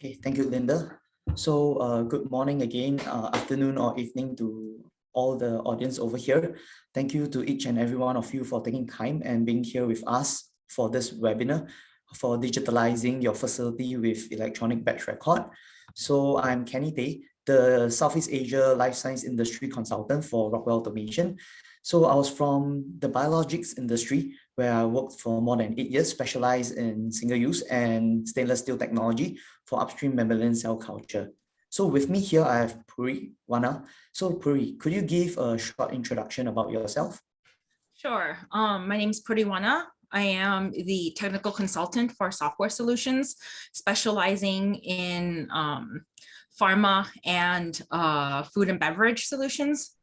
Okay, thank you, Linda. So good morning again, afternoon or evening to all the audience over here. Thank you to each and every one of you for taking time and being here with us for this webinar for digitalizing your facility with electronic batch record. So I'm Kenny Tay, the Southeast Asia Life Science Industry Consultant for Rockwell Automation. So I was from the biologics industry where I worked for more than 8 years, specialized in single-use and stainless steel technology for upstream mammalian cell culture. So with me here, I have Puri Wana. So Puri, could you give a short introduction about yourself? Sure. My name is Puri Wana. I am the technical consultant for software solutions, specializing in pharma and food and beverage solutions,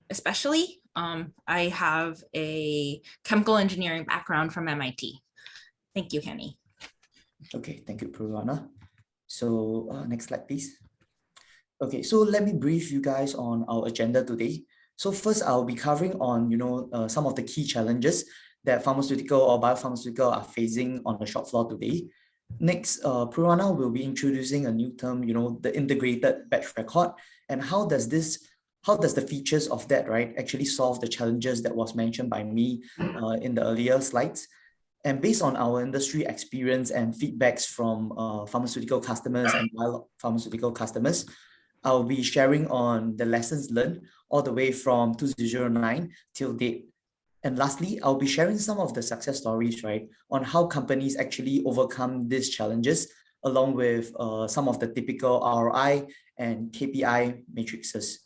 especially. I have a chemical engineering background from MIT. Thank you, Kenny. Okay, thank you, Purwana. So next slide, please. Okay, so let me brief you guys on our agenda today. So first, I'll be covering on some of the key challenges that pharmaceutical or biopharmaceutical are facing on the shop floor today. Next, Purwana will be introducing a new term, the integrated batch record, and how does the features of that, right, actually solve the challenges that was mentioned by me in the earlier slides. And based on our industry experience and feedbacks from pharmaceutical customers and biopharmaceutical customers, I'll be sharing on the lessons learned all the way from 2009 till date. And lastly, I'll be sharing some of the success stories, right, on how companies actually overcome these challenges, along with some of the typical ROI and KPI matrices.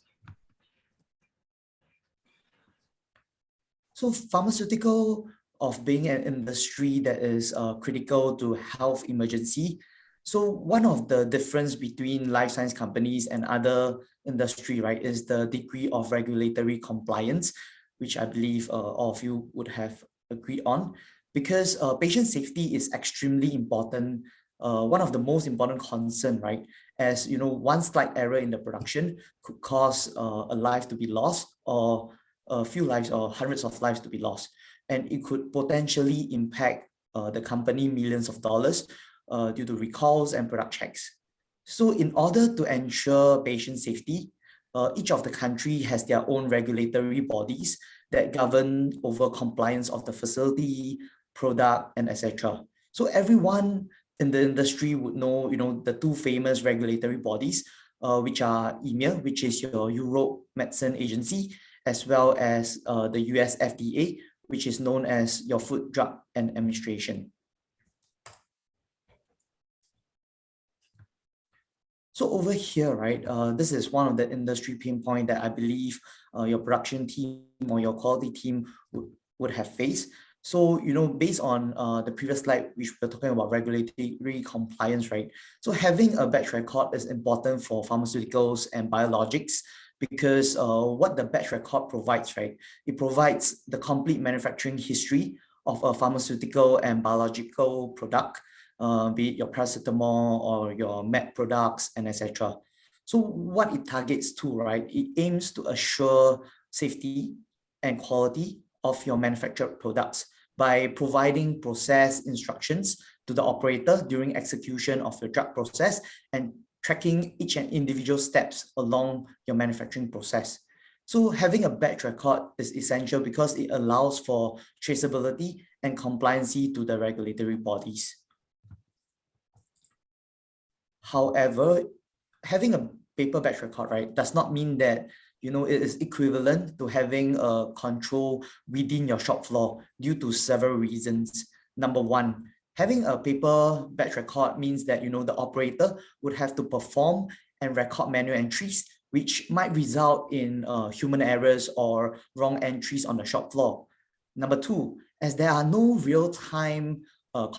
So pharmaceutical of being an industry that is critical to health emergency. So one of the difference between life science companies and other industry, right, is the degree of regulatory compliance, which I believe all of you would have agreed on, because patient safety is extremely important. One of the most important concern, right, as one slight error in the production could cause a life to be lost, or a few lives or hundreds of lives to be lost. And it could potentially impact the company millions of dollars due to recalls and product checks. So in order to ensure patient safety, each of the country has their own regulatory bodies that govern over compliance of the facility, product, and etc. So everyone in the industry would know, the two famous regulatory bodies, which are EMEA, which is your Europe Medicine Agency, as well as the US FDA, which is known as your Food, Drug, and Administration. So over here, right, this is one of the industry pain point that I believe your production team or your quality team would have faced. So, based on the previous slide, which we're talking about regulatory compliance, right? So having a batch record is important for pharmaceuticals and biologics, because what the batch record provides, right? It provides the complete manufacturing history of a pharmaceutical and biological product, be it your paracetamol or your med products and etc. So what it targets to, right? It aims to assure safety and quality of your manufactured products by providing process instructions to the operator during execution of the drug process and tracking each and individual steps along your manufacturing process. So having a batch record is essential because it allows for traceability and compliancy to the regulatory bodies. However, having a paper batch record, right, does not mean that it is equivalent to having a control within your shop floor due to several reasons. Number one, having a paper batch record means that the operator would have to perform and record manual entries, which might result in human errors or wrong entries on the shop floor. Number two, as there are no real-time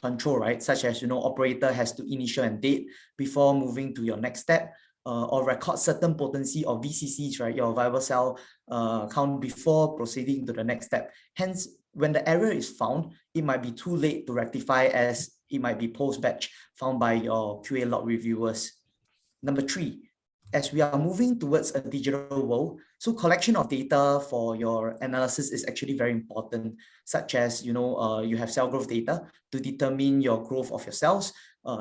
control, right, such as operator has to initial and date before moving to your next step, or record certain potency of VCCs, right, your viable cell count before proceeding to the next step. Hence, when the error is found, it might be too late to rectify, as it might be post-batch found by your QA log reviewers. Number three, as we are moving towards a digital world, so collection of data for your analysis is actually very important, such as, you have cell growth data to determine your growth of your cells.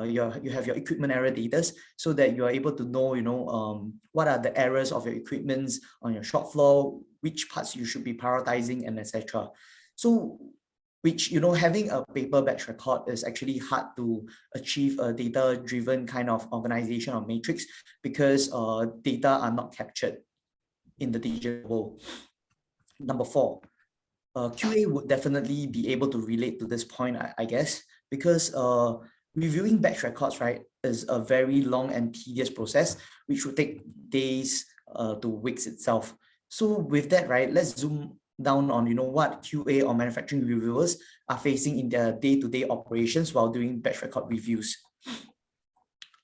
You have your equipment error data so that you are able to know, what are the errors of your equipments on your shop floor, which parts you should be prioritizing, and etc. So which, having a paper batch record is actually hard to achieve a data-driven kind of organization or matrix because data are not captured in the digital world. Number four, QA would definitely be able to relate to this point, I guess, because reviewing batch records, right, is a very long and tedious process, which would take days to weeks itself. So with that, right, let's zoom down on, what QA or manufacturing reviewers are facing in their day-to-day operations while doing batch record reviews.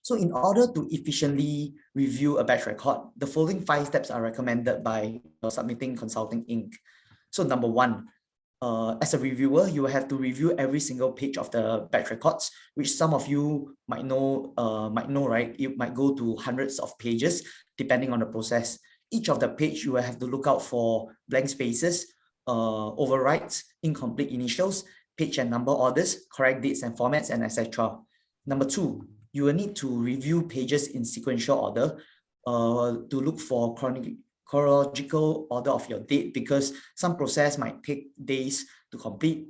So in order to efficiently review a batch record, the following 5 steps are recommended by Submitting Consulting Inc. So number one, as a reviewer, you will have to review every single page of the batch records, which some of you might know, right? It might go to hundreds of pages, depending on the process. Each of the page, you will have to look out for blank spaces, overwrites, incomplete initials, page and number orders, correct dates and formats, and etc. Number two, you will need to review pages in sequential order to look for chronological order of your date, because some process might take days to complete.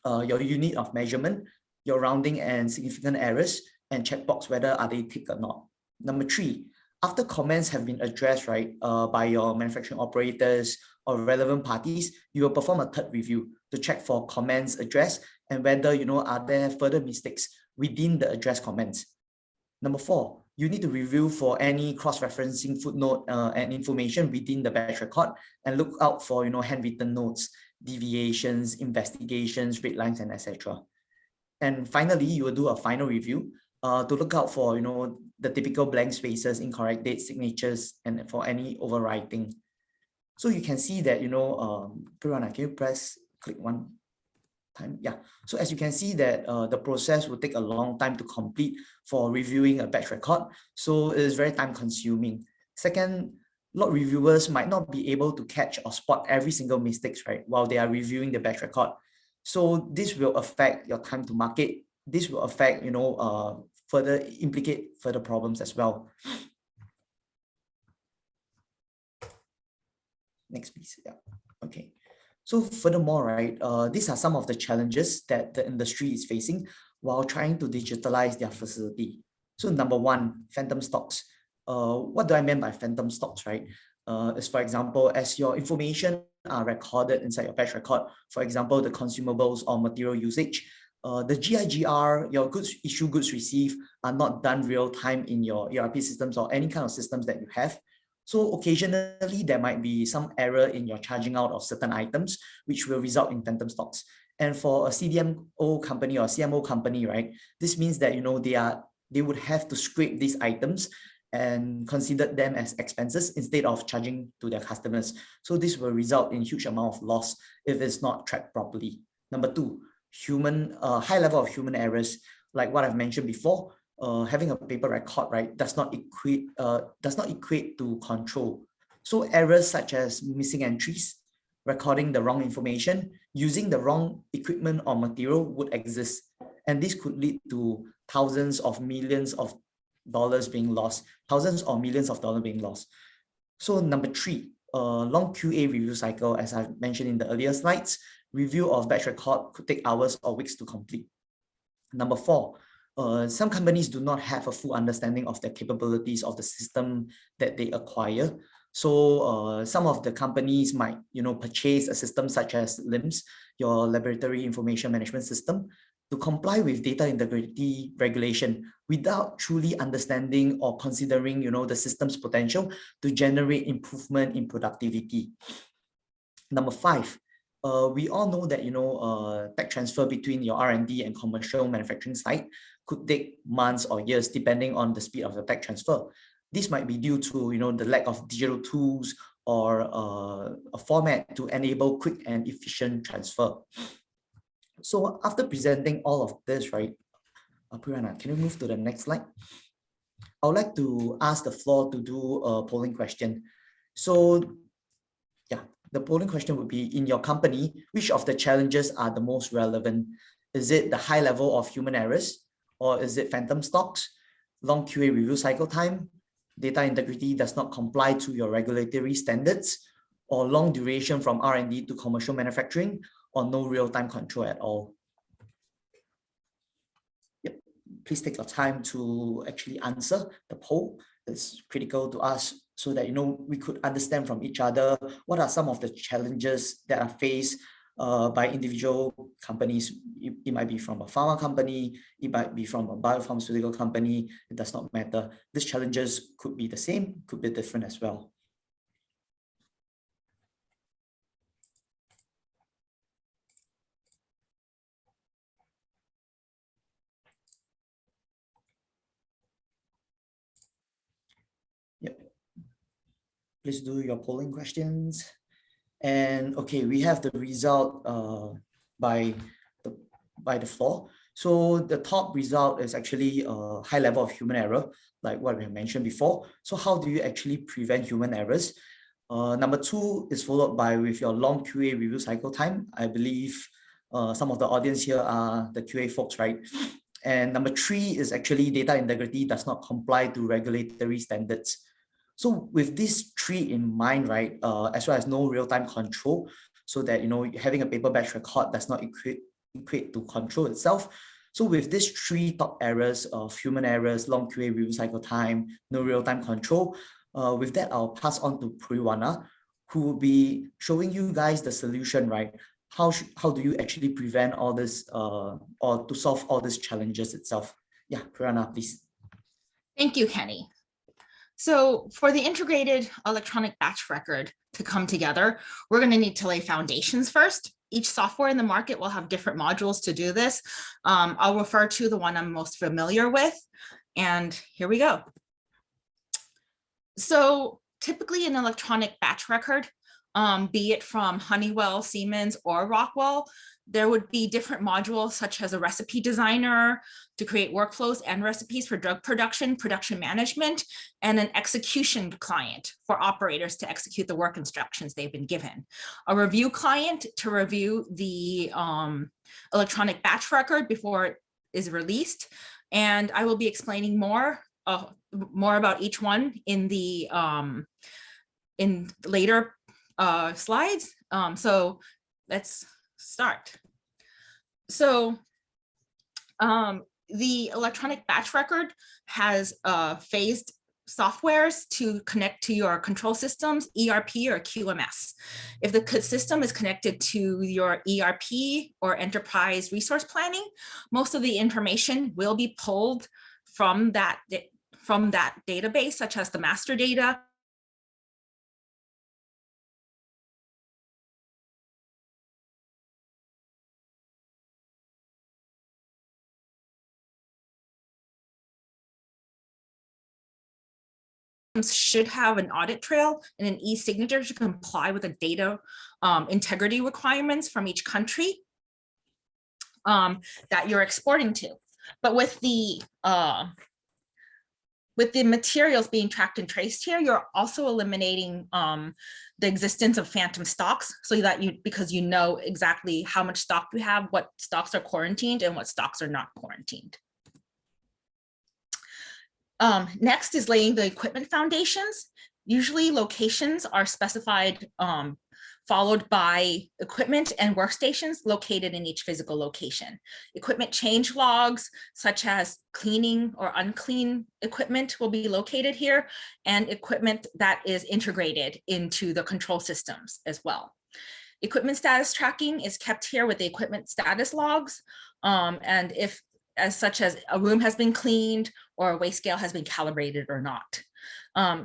Your unit of measurement, your rounding and significant errors, and checkbox whether are they ticked or not. Number three, after comments have been addressed, right, by your manufacturing operators or relevant parties, you will perform a third review to check for comments addressed and whether, are there further mistakes within the addressed comments. Number four, you need to review for any cross-referencing footnote and information within the batch record, and look out for, handwritten notes, deviations, investigations, red lines, and etc. And finally, you will do a final review to look out for, the typical blank spaces, incorrect dates, signatures, and for any overwriting. So you can see that, Pirana, can you click one time? Yeah. So as you can see that the process will take a long time to complete for reviewing a batch record. So it is very time consuming. Second, a lot of reviewers might not be able to catch or spot every single mistakes, right, while they are reviewing the batch record. So this will affect your time to market. This will affect, further implicate further problems as well. Next, please. Yeah. Okay. So furthermore, right, these are some of the challenges that the industry is facing while trying to digitalize their facility. So number one, phantom stocks. What do I mean by phantom stocks, right? Is, for example, as your information are recorded inside your batch record, for example, the consumables or material usage, the GIGR, your goods issue, goods received, are not done real time in your ERP systems or any kind of systems that you have. So occasionally there might be some error in your charging out of certain items, which will result in phantom stocks. And for a CDMO company or CMO company, right, this means that, they would have to scrape these items and consider them as expenses instead of charging to their customers. So this will result in huge amount of loss if it's not tracked properly. Number two, high level of human errors, like what I've mentioned before. Having a paper record, right, does not equate to control. So errors such as missing entries, recording the wrong information, using the wrong equipment or material would exist, and this could lead to thousands or millions of dollars being lost. So number three, long QA review cycle, as I mentioned in the earlier slides. Review of batch record could take hours or weeks to complete. Number four, some companies do not have a full understanding of the capabilities of the system that they acquire. So some of the companies might, purchase a system such as LIMS, your Laboratory Information Management System, to comply with data integrity regulation without truly understanding or considering, the system's potential to generate improvement in productivity. Number five, we all know that, tech transfer between your R&D and commercial manufacturing site could take months or years depending on the speed of the tech transfer. This might be due to, the lack of digital tools or a format to enable quick and efficient transfer. So after presenting all of this, right, Purana, can you move to the next slide? I would like to ask the floor to do a polling question. So yeah, the polling question would be, in your company, which of the challenges are the most relevant? Is it the high level of human errors, or is it phantom stocks, long QA review cycle time, data integrity does not comply to your regulatory standards, or long duration from R&D to commercial manufacturing, or no real-time control at all? Yep. Please take your time to actually answer the poll. It's critical to us so that we could understand from each other what are some of the challenges that are faced by individual companies. It might be from a pharma company, it might be from a biopharmaceutical company, it does not matter. These challenges could be the same, could be different as well. Yep. Please do your polling questions. And okay, we have the result by the floor. So the top result is actually a high level of human error, like what we have mentioned before. So how do you actually prevent human errors? Number 2 is followed by with your long QA review cycle time. I believe some of the audience here are the QA folks, right? And number 3 is actually data integrity does not comply to regulatory standards. So with these 3 in mind, right, as well as no real-time control, so that having a paper batch record does not equate to control itself. So with these 3 top errors of human errors, long QA review cycle time, no real-time control, with that, I'll pass on to Puriwana, who will be showing you guys the solution, right? How do you actually prevent all this or to solve all these challenges itself? Yeah, Puriwana, please. Thank you, Kenny. So for the integrated electronic batch record to come together, we're going to need to lay foundations first. Each software in the market will have different modules to do this. I'll refer to the one I'm most familiar with, and here we go. So typically an electronic batch record, be it from Honeywell, Siemens, or Rockwell, there would be different modules such as a recipe designer to create workflows and recipes for drug production, production management, and an execution client for operators to execute the work instructions they've been given. A review client to review the electronic batch record before it is released. And I will be explaining more about each one in the in later slides. So let's start. So the electronic batch record has phased softwares to connect to your control systems, ERP or QMS. If the system is connected to your ERP or enterprise resource planning, most of the information will be pulled from that database, such as the master data, should have an audit trail and an e-signature to comply with the data integrity requirements from each country that you're exporting to. But with the materials being tracked and traced here, you're also eliminating the existence of phantom stocks, so that because you know exactly how much stock you have, what stocks are quarantined and what stocks are not quarantined. Next is laying the equipment foundations. Usually locations are specified, followed by equipment and workstations located in each physical location. Equipment change logs, such as cleaning or unclean equipment, will be located here, and equipment that is integrated into the control systems as well. Equipment status tracking is kept here with the equipment status logs, and if such as a room has been cleaned or a weigh scale has been calibrated or not.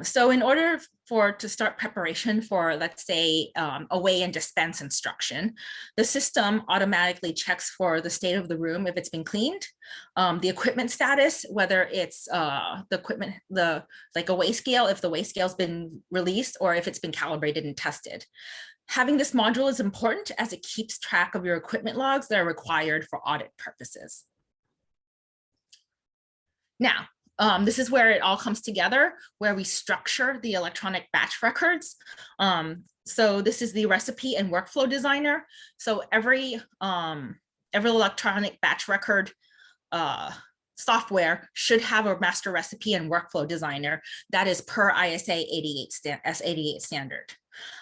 So in order to start preparation for, let's say, a weigh and dispense instruction, the system automatically checks for the state of the room if it's been cleaned, the equipment status, whether it's the equipment, like a weigh scale, if the weigh scale's been released, or if it's been calibrated and tested. Having this module is important as it keeps track of your equipment logs that are required for audit purposes. Now, This is where it all comes together, where we structure the electronic batch records. So this is the recipe and workflow designer. So every electronic batch record software should have a master recipe and workflow designer that is per ISA 88 standard.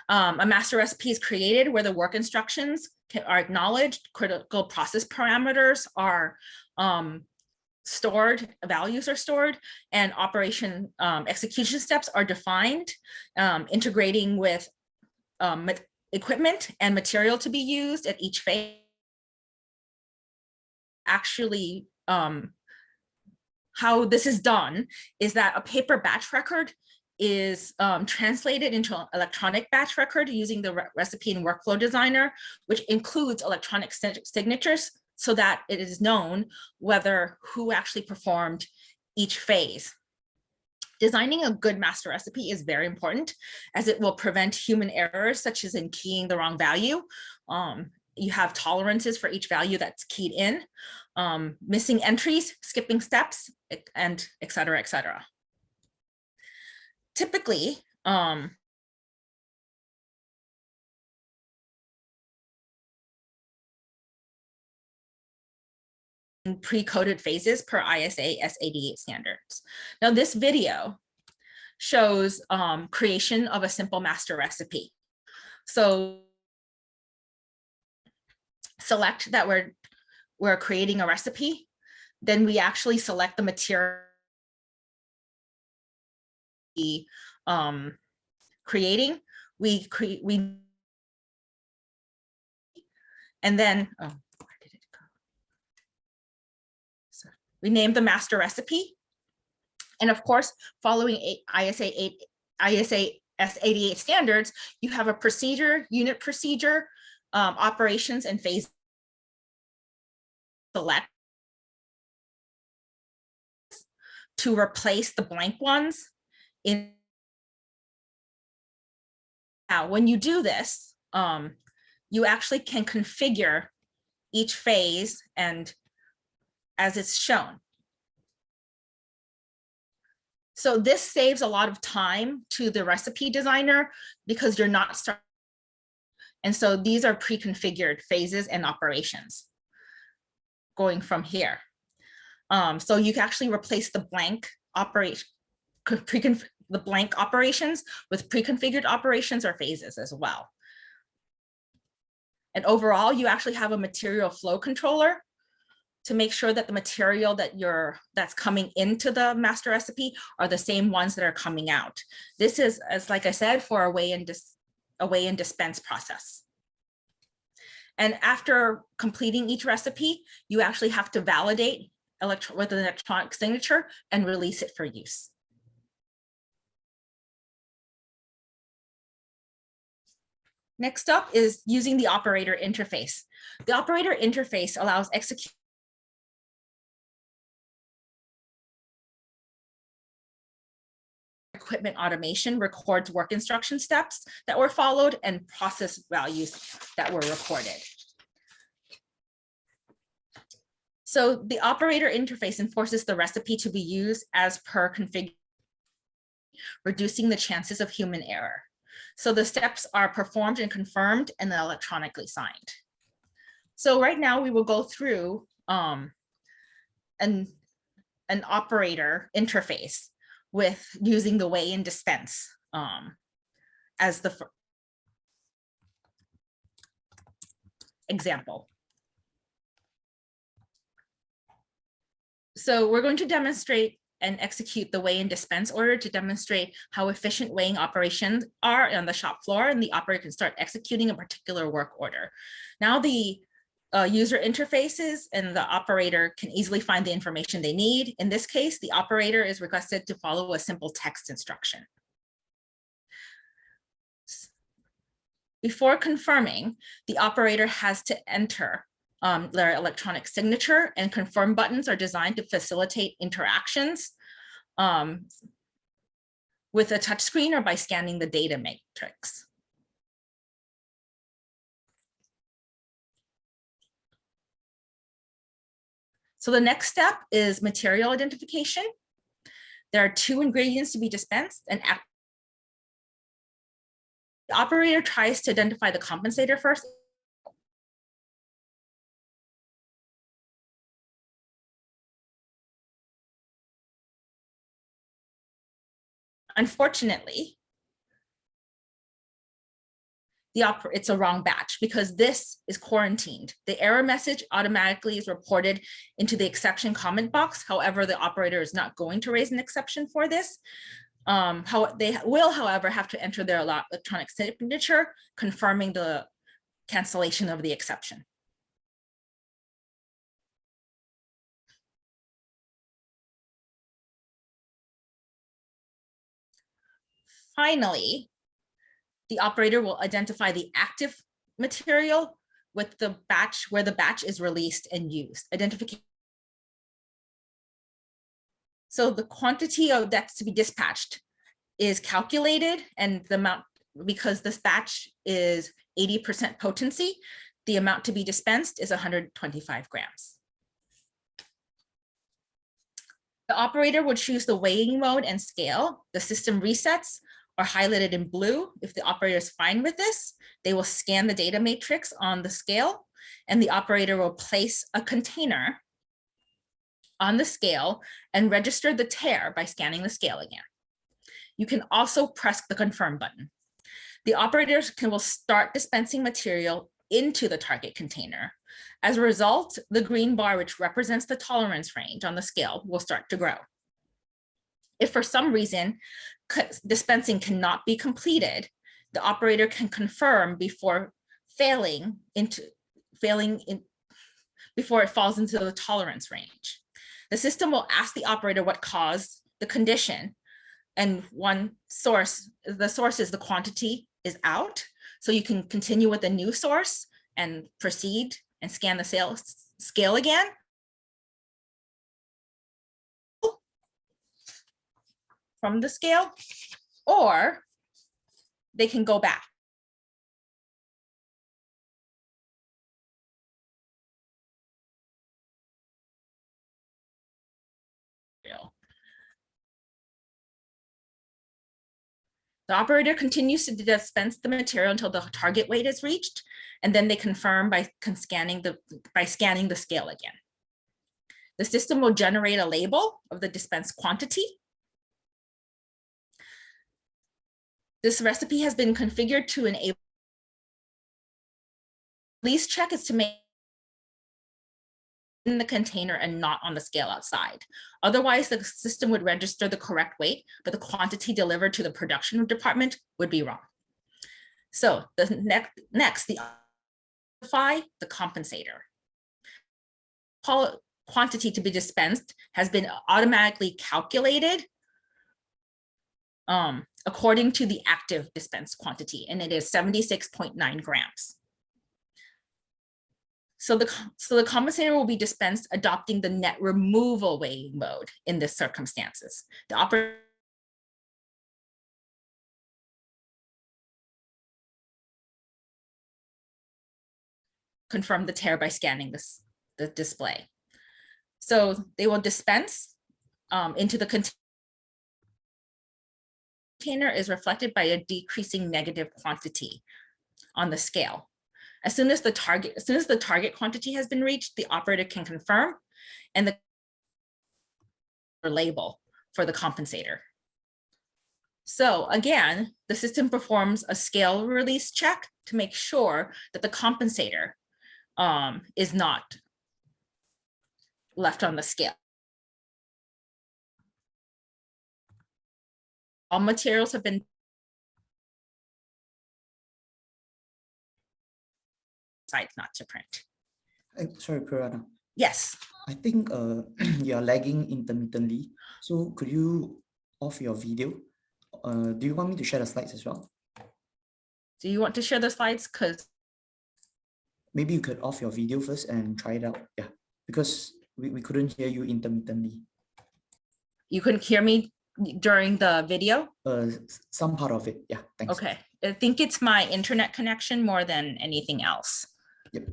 A master recipe is created where the work instructions are acknowledged, critical process parameters are stored, values are stored, and operation execution steps are defined, integrating with equipment and material to be used at each phase. Actually, how this is done is that a paper batch record is translated into an electronic batch record using the recipe and workflow designer, which includes electronic signatures so that it is known who actually performed each phase. Designing a good master recipe is very important as it will prevent human errors, such as in keying the wrong value. You have tolerances for each value that's keyed in, missing entries, skipping steps, and et cetera, et cetera. Typically, pre-coded phases per ISA S88 standards. Now this video shows creation of a simple master recipe. So select that we're creating a recipe, then we actually select the material creating. And then, oh, where did it go? So we name the master recipe. And of course, following ISA S88 standards, you have a procedure, unit procedure, operations, and phase select to replace the blank ones. Now, when you do this, you actually can configure each phase and as it's shown. So this saves a lot of time to the recipe designer because you're not starting. And so these are pre-configured phases and operations going from here. So you can actually replace the blank operation, the blank operations with pre-configured operations or phases as well. And overall, you actually have a material flow controller to make sure that the material that's coming into the master recipe are the same ones that are coming out. This is, as like I said, for a weigh and dispense process. And after completing each recipe, you actually have to validate with an electronic signature and release it for use. Next up is using the operator interface. The operator interface allows execution equipment automation, records work instruction steps that were followed and process values that were recorded. So the operator interface enforces the recipe to be used as per configuration, reducing the chances of human error. So the steps are performed and confirmed and then electronically signed. So right now we will go through an operator interface with using the weigh and dispense as the example. So we're going to demonstrate and execute the weigh and dispense order to demonstrate how efficient weighing operations are on the shop floor, and the operator can start executing a particular work order. Now the user interfaces and the operator can easily find the information they need. In this case, the operator is requested to follow a simple text instruction. Before confirming, the operator has to enter their electronic signature, and confirm buttons are designed to facilitate interactions with a touchscreen or by scanning the data matrix. So the next step is material identification. There are 2 ingredients to be dispensed, and the operator tries to identify the compensator first. Unfortunately, it's a wrong batch because this is quarantined. The error message automatically is reported into the exception comment box. However, the operator is not going to raise an exception for this. They will, however, have to enter their electronic signature confirming the cancellation of the exception. Finally, the operator will identify the active material with the batch where the batch is released and used. Identification. So the quantity of that's to be dispatched is calculated, and the amount, because this batch is 80% potency, the amount to be dispensed is 125 grams. The operator would choose the weighing mode and scale. The system resets are highlighted in blue. If the operator is fine with this, they will scan the data matrix on the scale, and the operator will place a container on the scale and register the tare by scanning the scale again. You can also press the confirm button. The operators will start dispensing material into the target container. As a result, the green bar, which represents the tolerance range on the scale, will start to grow. If for some reason dispensing cannot be completed, the operator can confirm before before it falls into the tolerance range. The system will ask the operator what caused the condition, and the source is the quantity is out. So you can continue with a new source and proceed and scan the scale again. From the scale, or they can go back. The operator continues to dispense the material until the target weight is reached, and then they confirm by scanning the scale again. The system will generate a label of the dispensed quantity. This recipe has been configured to enable release check is to make in the container and not on the scale outside. Otherwise, the system would register the correct weight, but the quantity delivered to the production department would be wrong. So the next, the compensator. Quantity to be dispensed has been automatically calculated according to the active dispensed quantity, and it is 76.9 grams. So the compensator will be dispensed adopting the net removal weighing mode in this circumstances. The operator confirm the tare by scanning the display. So they will dispense into the container is reflected by a decreasing negative quantity on the scale. As soon as the target quantity has been reached, the operator can confirm and the label for the compensator. So again, the system performs a scale release check to make sure that the compensator is not left on the scale. All materials have been not to print. Sorry, Purana. Yes. I think you're lagging intermittently. So could you off your video? Do you want me to share the slides as well? Do you want to share the slides? Because maybe you could off your video first and try it out. Yeah, because we couldn't hear you intermittently. You couldn't hear me during the video? Some part of it. Yeah, thanks. Okay. I think it's my internet connection more than anything else. Yep.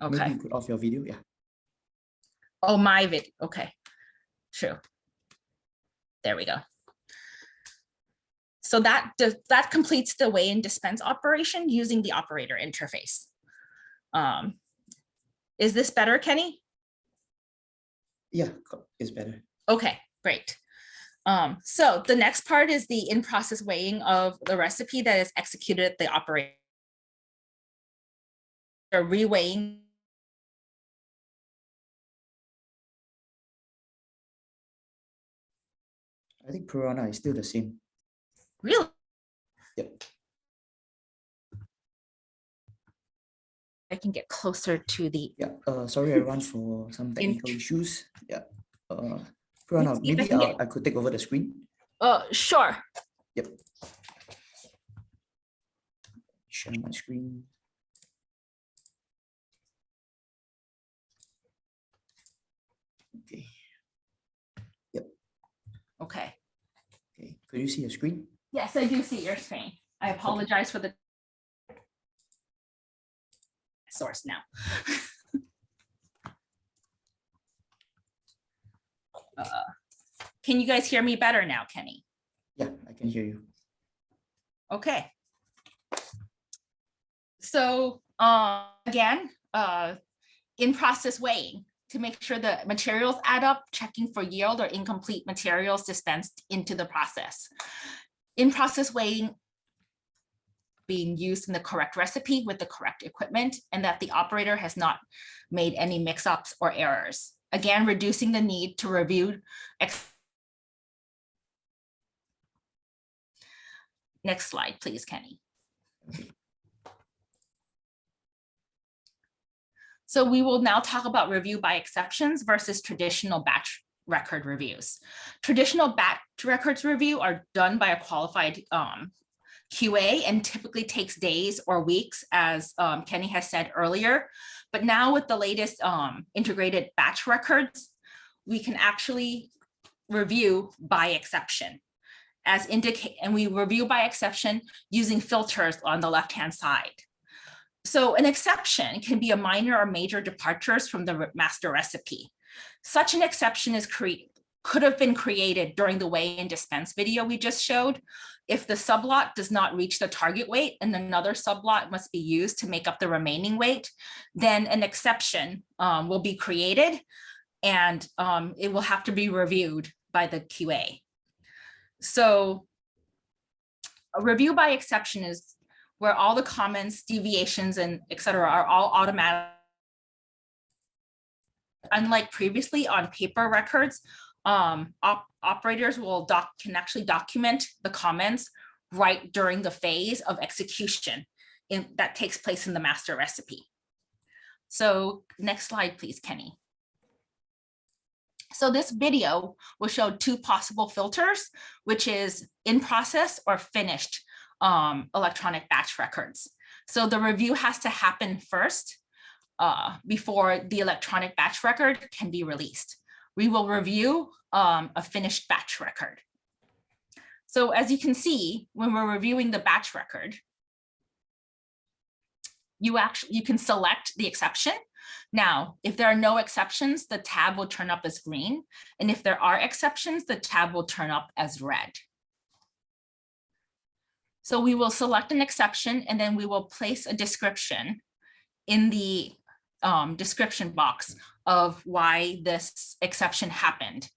Okay. Maybe you could off your video. Yeah. Oh, my video. Okay. True. There we go. So that completes the weigh and dispense operation using the operator interface. Is this better, Kenny? Yeah, it's better. Okay, great. So the next part is the in-process weighing of the recipe that is executed at the operator. Reweighing. I think Purana is still the same. Really? Yep. I can get closer to the. Yeah. Sorry everyone for some technical issues. Yeah. Purana, maybe I could take over the screen. Sure. Yep. Share my screen. Okay. Yep. Okay. Okay. Could you see your screen? Yes, I do see your screen. I apologize for the source now. Can you guys hear me better now, Kenny? Yeah, I can hear you. Okay. So again, in-process weighing to make sure the materials add up, checking for yield or incomplete materials dispensed into the process. In-process weighing being used in the correct recipe with the correct equipment, and that the operator has not made any mix-ups or errors. Again, reducing the need to review. Next slide, please, Kenny. So we will now talk about review by exceptions versus traditional batch record reviews. Traditional batch records review are done by a qualified QA and typically takes days or weeks, as Kenny has said earlier. But now with the latest integrated batch records, we can actually review by exception. As indicate, and we review by exception using filters on the left-hand side. So an exception can be a minor or major departures from the master recipe. Such an exception could have been created during the weigh and dispense video we just showed. If the sublot does not reach the target weight and another sublot must be used to make up the remaining weight, then an exception will be created and it will have to be reviewed by the QA. So a review by exception is where all the comments, deviations, and et cetera are all automatic. Unlike previously on paper records, operators can actually document the comments right during the phase of execution that takes place in the master recipe. So next slide, please, Kenny. So this video will show two possible filters, which is in process or finished electronic batch records. So the review has to happen first before the electronic batch record can be released. We will review a finished batch record. So as you can see, when we're reviewing the batch record, you can select the exception. Now, if there are no exceptions, the tab will turn up as green. And if there are exceptions, the tab will turn up as red. So we will select an exception and then we will place a description in the description box of why this exception happened.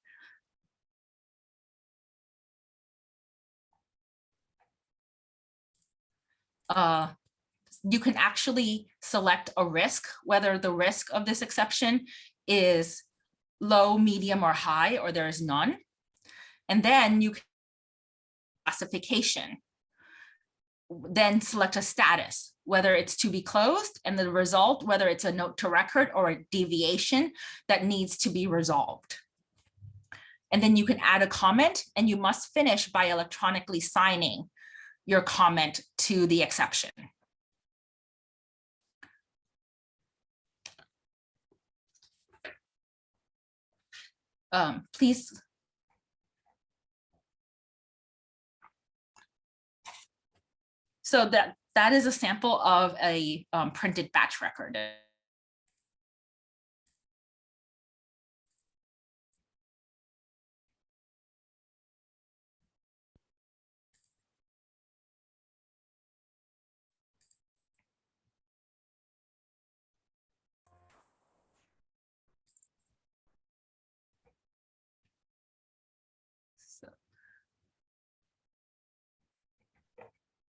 You can actually select a risk, whether the risk of this exception is low, medium, or high, or there is none. And then you can classification. Then select a status, whether it's to be closed, and the result, whether it's a note to record or a deviation that needs to be resolved. And then you can add a comment, and you must finish by electronically signing your comment to the exception. Please. So that is a sample of a printed batch record.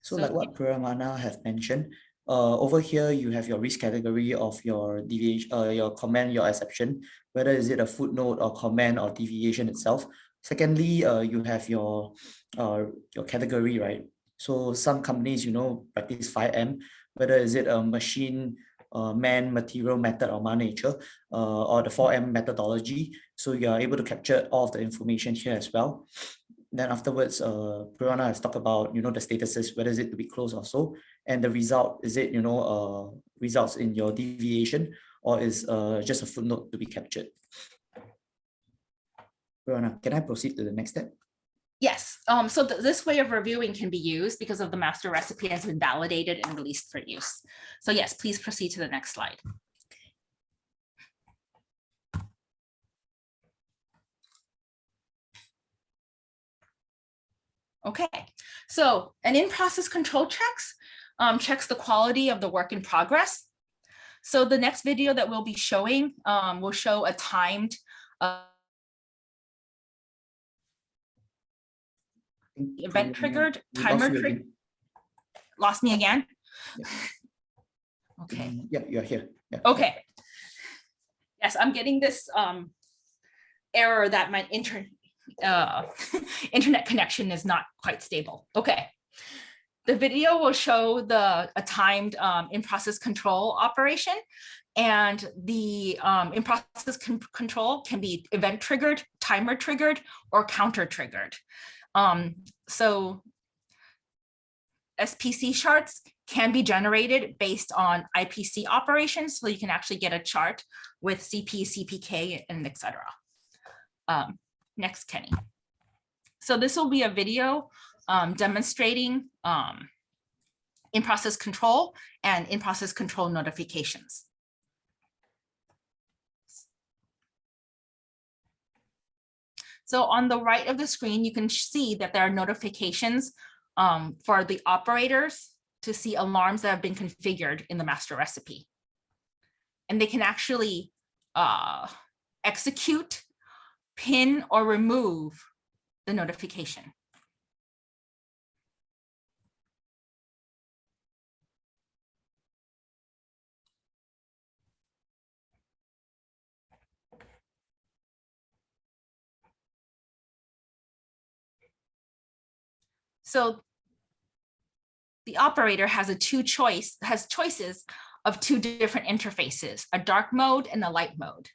So like what Puramana have mentioned, over here you have your risk category of your deviation, your comment, your exception, whether is it a footnote or comment or deviation itself. Secondly, you have your category, right? So some companies, practice 5M, whether is it a machine, man, material, method, or nature, or the 4M methodology. So you are able to capture all of the information here as well. Then afterwards, Purana has talked about, the statuses, whether is it to be closed or so, and the result, is it, results in your deviation, or is just a footnote to be captured? Purana, can I proceed to the next step? Yes, so this way of reviewing can be used because of the master recipe has been validated and released for use. So yes, please proceed to the next slide. Okay, so an in-process control checks the quality of the work in progress. So the next video that we'll be showing will show a timed event triggered, timer triggered. Lost me again? Yeah. Okay. Yeah, you're here. Yeah. Okay. Yes, I'm getting this error that my internet connection is not quite stable. Okay. The video will show a timed in-process control operation, and the in-process control can be event triggered, timer triggered, or counter triggered. So SPC charts can be generated based on IPC operations, so you can actually get a chart with CP, CPK, and etc. Next, Kenny. So this will be a video demonstrating in-process control and in-process control notifications. So on the right of the screen, you can see that there are notifications for the operators to see alarms that have been configured in the master recipe. And they can actually execute, pin, or remove the notification. So the operator has choices of two different interfaces, a dark mode and a light mode.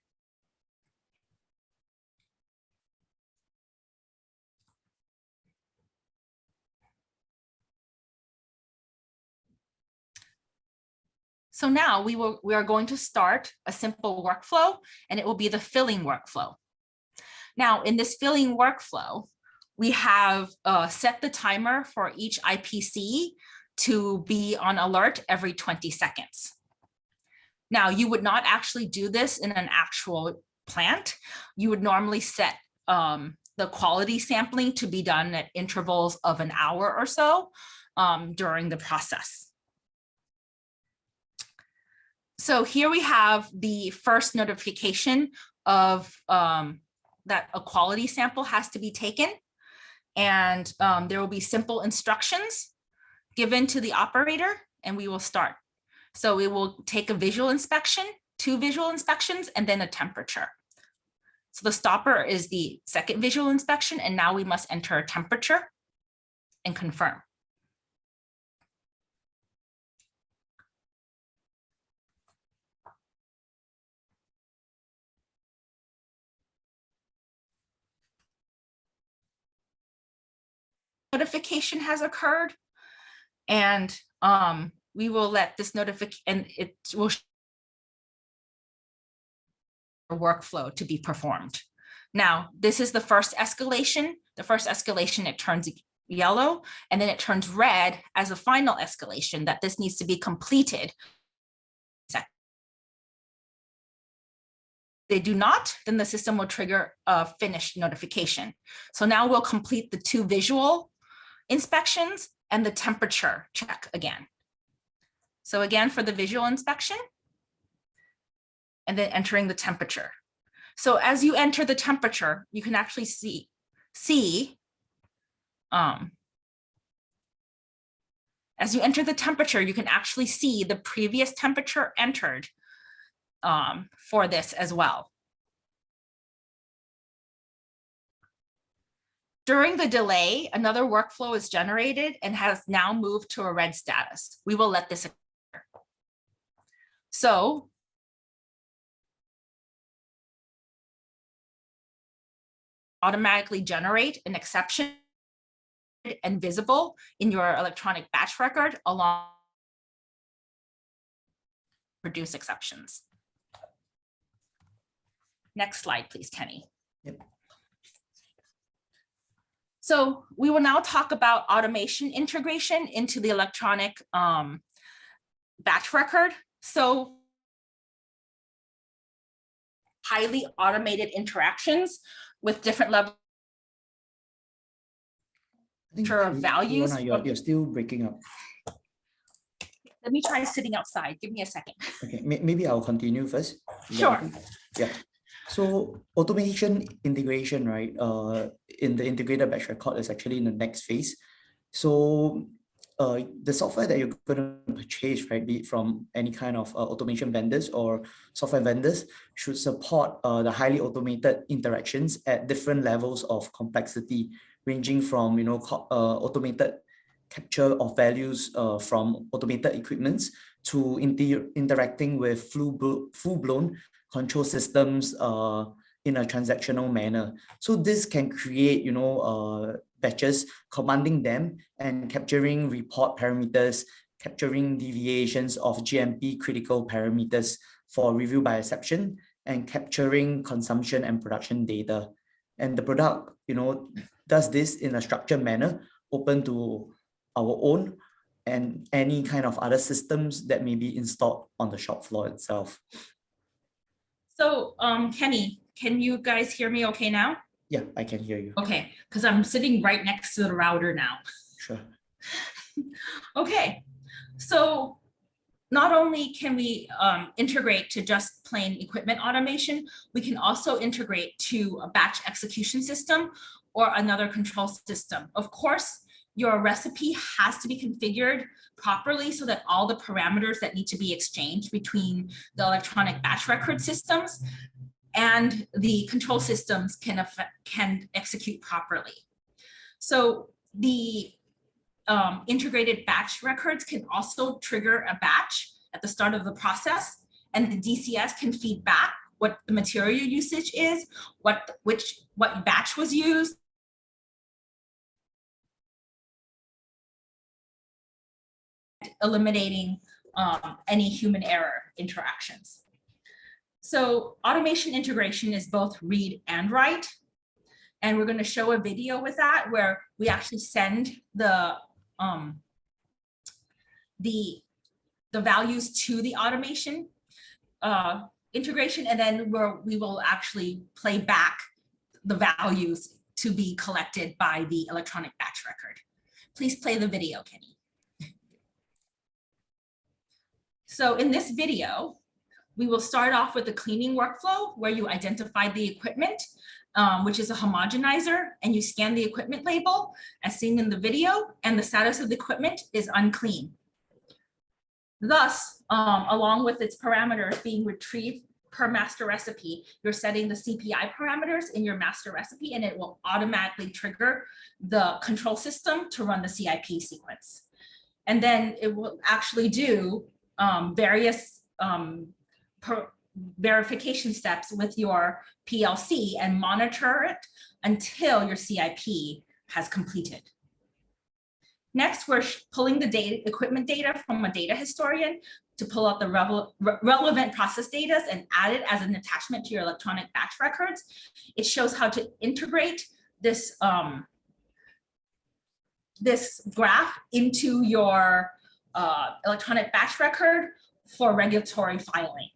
So now we are going to start a simple workflow, and it will be the filling workflow. Now in this filling workflow, we have set the timer for each IPC to be on alert every 20 seconds. Now, you would not actually do this in an actual plant. You would normally set the quality sampling to be done at intervals of an hour or so during the process. So here we have the first notification of that a quality sample has to be taken. And there will be simple instructions given to the operator, and we will start. So we will take a visual inspection, 2 visual inspections, and then a temperature. So the stopper is the second visual inspection, and now we must enter a temperature and confirm. Notification has occurred, and we will let this notification, and it will workflow to be performed. Now, this is the first escalation. The first escalation, it turns yellow, and then it turns red as a final escalation that this needs to be completed. They do not, then the system will trigger a finished notification. So now we'll complete the 2 visual inspections and the temperature check again. So again, for the visual inspection, and then entering the temperature. So as you enter the temperature, you can actually see as you enter the temperature, you can actually see the previous temperature entered for this as well. During the delay, another workflow is generated and has now moved to a red status. We will let this occur. So automatically generate an exception and visible in your electronic batch record along produce exceptions. Next slide, please, Kenny. Yep. So we will now talk about automation integration into the electronic batch record. So highly automated interactions with different levels of values. You're still breaking up. Let me try sitting outside. Give me a second. Okay, maybe I'll continue first. Sure. Yeah. So automation integration, right? In the integrated batch record is actually in the next phase. So the software that you're going to purchase, right, be it from any kind of automation vendors or software vendors, should support the highly automated interactions at different levels of complexity, ranging from automated capture of values from automated equipments to interacting with full-blown control systems in a transactional manner. So this can create, batches, commanding them and capturing report parameters, capturing deviations of GMP critical parameters for review by exception, and capturing consumption and production data. And the product, does this in a structured manner, open to our own and any kind of other systems that may be installed on the shop floor itself. So Kenny, can you guys hear me okay now? Yeah, I can hear you. Okay, because I'm sitting right next to the router now. Sure. Okay, so not only can we integrate to just plain equipment automation, we can also integrate to a batch execution system or another control system. Of course, your recipe has to be configured properly so that all the parameters that need to be exchanged between the electronic batch record systems and the control systems can execute properly. So the integrated batch records can also trigger a batch at the start of the process, and the DCS can feed back what the material usage is, what batch was used, eliminating any human error interactions. So automation integration is both read and write. And we're going to show a video with that where we actually send the values to the automation integration, and then we will actually play back the values to be collected by the electronic batch record. Please play the video, Kenny. So in this video, we will start off with the cleaning workflow where you identify the equipment, which is a homogenizer, and you scan the equipment label as seen in the video, and the status of the equipment is unclean. Thus, along with its parameters being retrieved per master recipe, you're setting the CPI parameters in your master recipe, and it will automatically trigger the control system to run the CIP sequence. And then it will actually do various verification steps with your PLC and monitor it until your CIP has completed. Next, we're pulling the equipment data from a data historian to pull out the relevant process data and add it as an attachment to your electronic batch records. It shows how to integrate this, this graph into your electronic batch record for regulatory filing.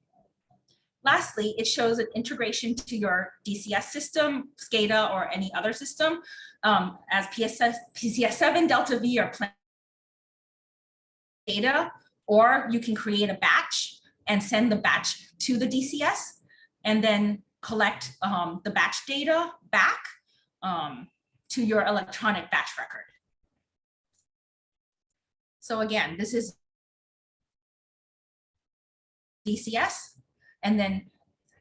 Lastly, it shows an integration to your DCS system, SCADA, or any other system as PCS7, Delta V, or plan data, or you can create a batch and send the batch to the DCS and then collect the batch data back to your electronic batch record. So again, this is DCS, and then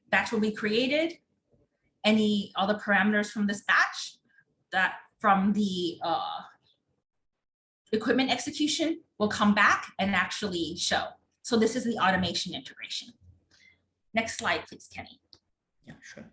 batch will be created. Any other parameters from this batch that from the equipment execution will come back and actually show. So this is the automation integration. Next slide, please, Kenny. Yeah, sure.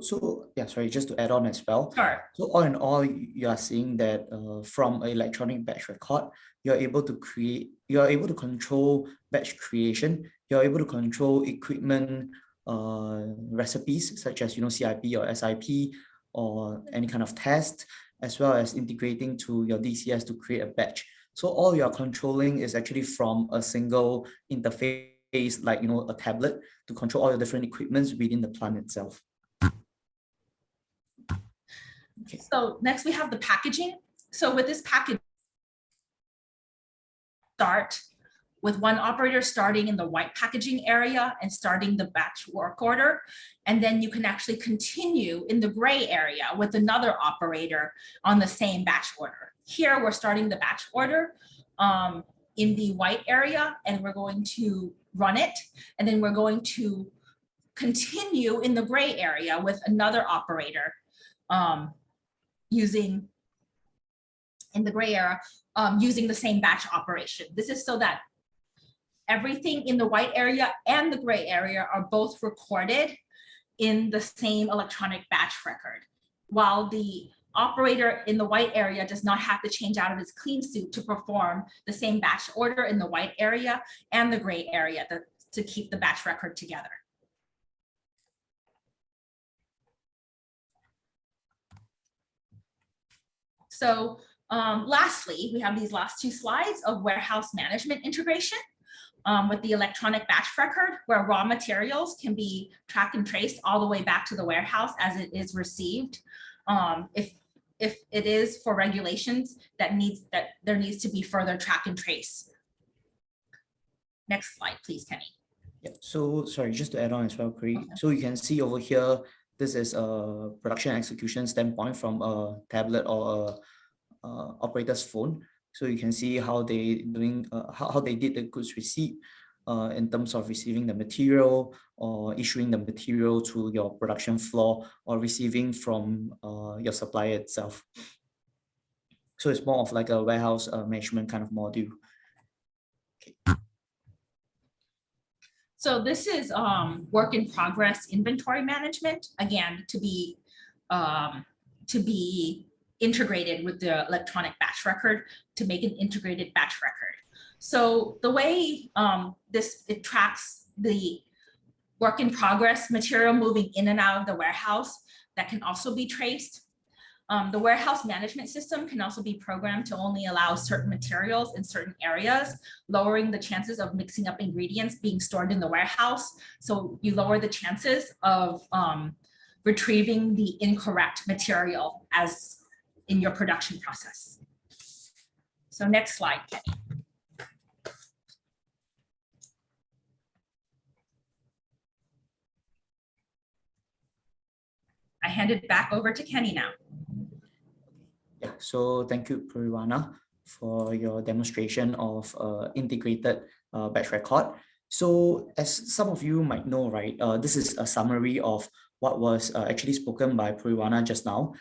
So yeah, sorry, just to add on as well. Sure. So all in all, you are seeing that from an electronic batch record, you're able to control batch creation. You're able to control equipment recipes such as CIP or SIP or any kind of test, as well as integrating to your DCS to create a batch. So all you're controlling is actually from a single interface, like a tablet, to control all your different equipments within the plant itself. Okay. So next we have the packaging. So with this package, start with one operator starting in the white packaging area and starting the batch work order. And then you can actually continue in the gray area with another operator on the same batch order. Here we're starting the batch order in the white area, and we're going to run it. And then we're going to continue in the gray area with another operator using in the gray area, using the same batch operation. This is so that everything in the white area and the gray area are both recorded in the same electronic batch record, while the operator in the white area does not have to change out of his clean suit to perform the same batch order in the white area and the gray area to keep the batch record together. So lastly, we have these last two slides of warehouse management integration with the electronic batch record, where raw materials can be tracked and traced all the way back to the warehouse as it is received. If it is for regulations that there needs to be further track and trace. Next slide, please, Kenny. Yeah. So sorry, just to add on as well, Pri. Okay. So you can see over here, this is a production execution standpoint from a tablet or a operator's phone. So you can see how they doing how they did the goods receipt in terms of receiving the material or issuing the material to your production floor or receiving from your supplier itself. So it's more of like a warehouse management kind of module. Okay. So this is work in progress inventory management, again, to be integrated with the electronic batch record to make an integrated batch record. So the way it tracks the work in progress material moving in and out of the warehouse that can also be traced. The warehouse management system can also be programmed to only allow certain materials in certain areas, lowering the chances of mixing up ingredients being stored in the warehouse. So you lower the chances of retrieving the incorrect material as in your production process. So next slide, Kenny. I hand it back over to Kenny now. Yeah, so thank you, Puriwana, for your demonstration of integrated batch record. So as some of you might know, right, this is a summary of what was actually spoken by Puriwana just now.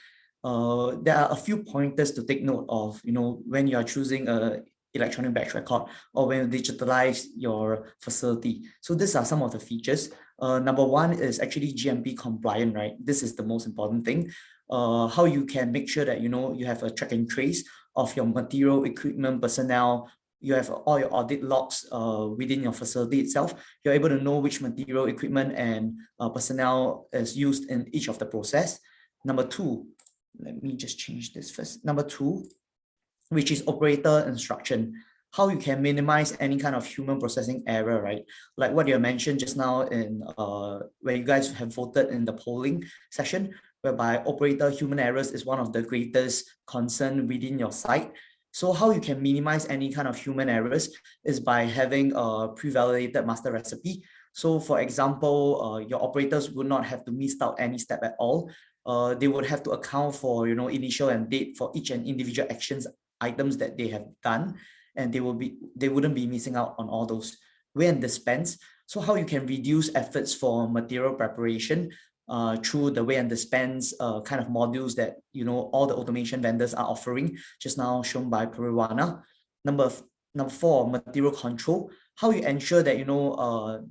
There are a few pointers to take note of, when you are choosing a electronic batch record or when you digitalize your facility. So these are some of the features. Number one is actually GMP compliant, right? This is the most important thing. How you can make sure that, you have a track and trace of your material, equipment, personnel. You have all your audit logs within your facility itself. You're able to know which material, equipment, and personnel is used in each of the process. Number two, let me just change this first. Number two, which is operator instruction. How you can minimize any kind of human processing error, right? Like what you mentioned just now in where you guys have voted in the polling session, whereby operator human errors is one of the greatest concern within your site. So how you can minimize any kind of human errors is by having a pre-validated master recipe. So for example, your operators would not have to miss out any step at all. they would have to account for, initial and date for each and individual actions items that they have done, and they wouldn't be missing out on all those. Weigh and dispense. So how you can reduce efforts for material preparation through the weigh and dispense kind of modules that all the automation vendors are offering, just now shown by Pariwana. Number 4, material control. How you ensure that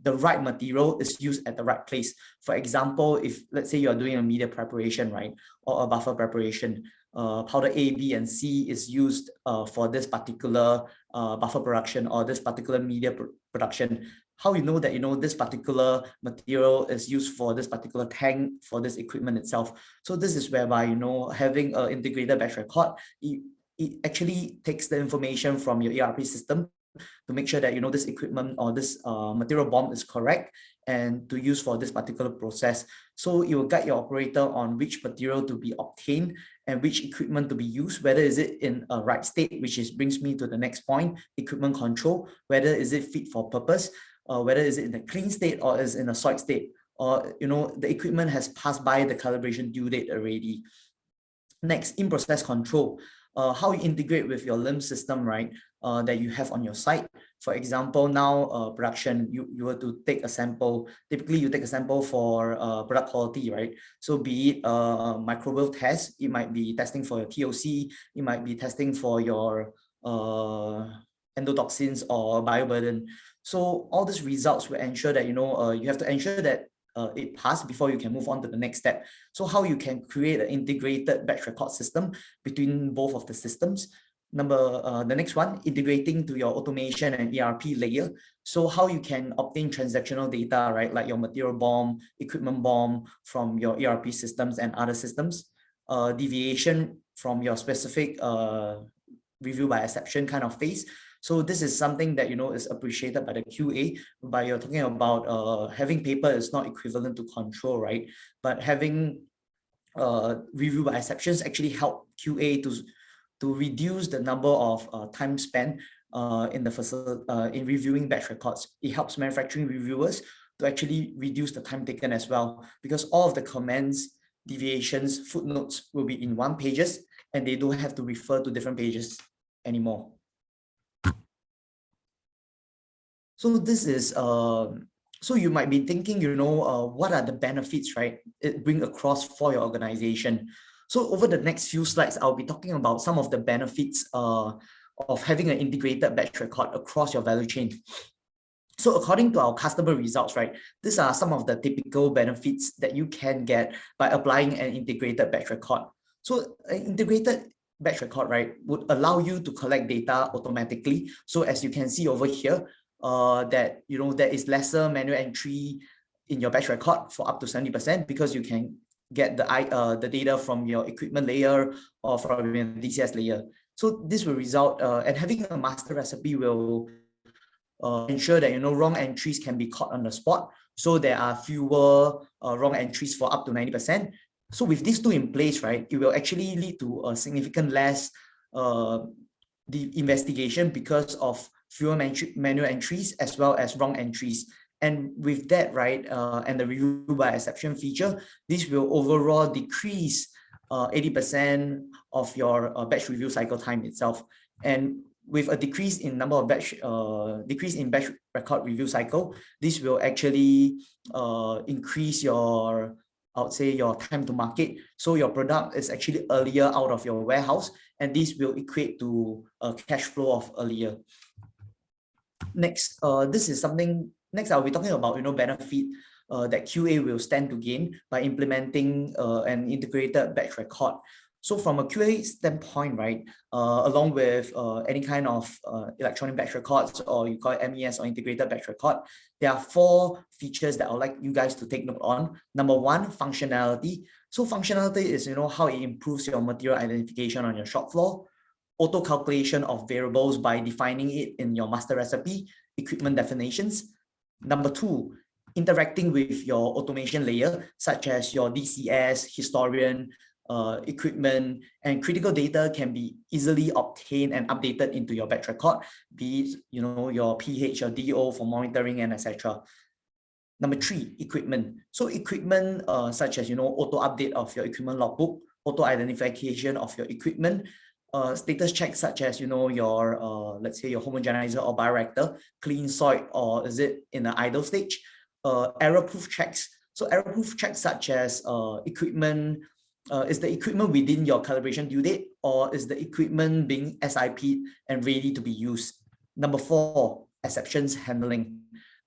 the right material is used at the right place. For example, if let's say you are doing a media preparation, right, or a buffer preparation, powder A, B, and C is used for this particular buffer production or this particular media production. How you know that this particular material is used for this particular tank for this equipment itself. So this is whereby having an integrated batch record, it actually takes the information from your ERP system to make sure that this equipment or this material bomb is correct and to use for this particular process. So it will guide your operator on which material to be obtained and which equipment to be used, whether is it in a right state, which brings me to the next point, equipment control, whether is it fit for purpose, whether is it in a clean state or is in a soiled state, or the equipment has passed by the calibration due date already. Next, in-process control. How you integrate with your LIMS system, right, that you have on your site. For example, now production, you were to take a sample. Typically, you take a sample for product quality, right? So be it microbial test, it might be testing for your TOC, it might be testing for your endotoxins or bioburden. So all these results will ensure that you have to ensure that it passed before you can move on to the next step. So how you can create an integrated batch record system between both of the systems. The next one, integrating to your automation and ERP layer. So how you can obtain transactional data, right, like your material bomb, equipment bomb from your ERP systems and other systems. Deviation from your specific review by exception kind of phase. So this is something that is appreciated by the QA, but you're talking about having paper is not equivalent to control, right? But having review by exceptions actually help QA to reduce the number of time spent in reviewing batch records. It helps manufacturing reviewers to actually reduce the time taken as well, because all of the comments, deviations, footnotes will be in one pages, and they don't have to refer to different pages anymore. So this is so you might be thinking, what are the benefits, right, it bring across for your organization. So over the next few slides, I'll be talking about some of the benefits of having an integrated batch record across your value chain. So according to our customer results, right, these are some of the typical benefits that you can get by applying an integrated batch record. So an integrated batch record, right, would allow you to collect data automatically. So as you can see over here, that there is lesser manual entry in your batch record for up to 70%, because you can get the data from your equipment layer or from your DCS layer. So this will result, and having a master recipe will ensure that wrong entries can be caught on the spot. So there are fewer wrong entries for up to 90%. So with these two in place, right, it will actually lead to a significant less the investigation because of fewer manual entries as well as wrong entries. And with that, right, and the review by exception feature, this will overall decrease 80% of your batch review cycle time itself. And with a decrease in number of batch record review cycle, this will actually increase your, I would say, your time to market. So your product is actually earlier out of your warehouse, and this will equate to a cash flow of earlier. Next, next I'll be talking about benefit that QA will stand to gain by implementing an integrated batch record. So from a QA standpoint, right, along with any kind of electronic batch records, or you call it MES or integrated batch record, there are 4 features that I would like you guys to take note on. Number 1, functionality. So functionality is how it improves your material identification on your shop floor, auto calculation of variables by defining it in your master recipe, equipment definitions. Number 2, interacting with your automation layer, such as your DCS, historian, equipment, and critical data can be easily obtained and updated into your batch record, be it your pH, your DO for monitoring, and etc. Number 3, equipment. So equipment such as, auto update of your equipment logbook, auto identification of your equipment, status checks such as, your, let's say your homogenizer or bioreactor, clean soil, or is it in the idle stage? Error-proof checks. So error-proof checks such as equipment, is the equipment within your calibration due date, or is the equipment being SIP'd and ready to be used? Number 4, exceptions handling.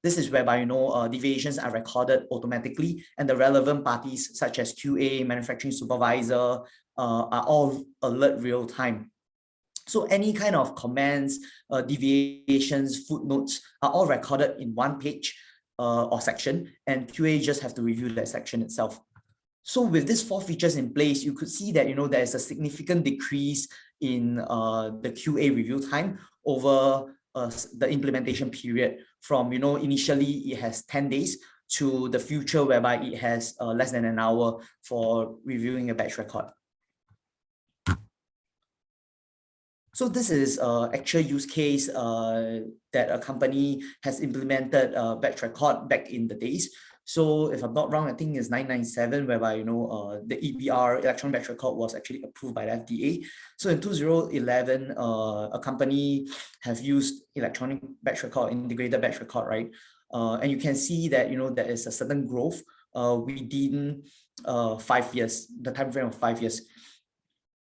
This is whereby, deviations are recorded automatically, and the relevant parties such as QA, manufacturing supervisor, are all alert real time. So any kind of comments, deviations, footnotes are all recorded in one page or section, and QA just have to review that section itself. So with these 4 features in place, you could see that, there is a significant decrease in the QA review time over the implementation period from, initially it has 10 days to the future whereby it has less than an hour for reviewing a batch record. So this is actual use case that a company has implemented batch record back in the days. So if I'm not wrong, I think it's 997, whereby, the EBR, electronic batch record, was actually approved by the FDA. So in 2011, a company have used electronic batch record, integrated batch record, right? And you can see that, there is a certain growth within 5 years, the time frame of 5 years.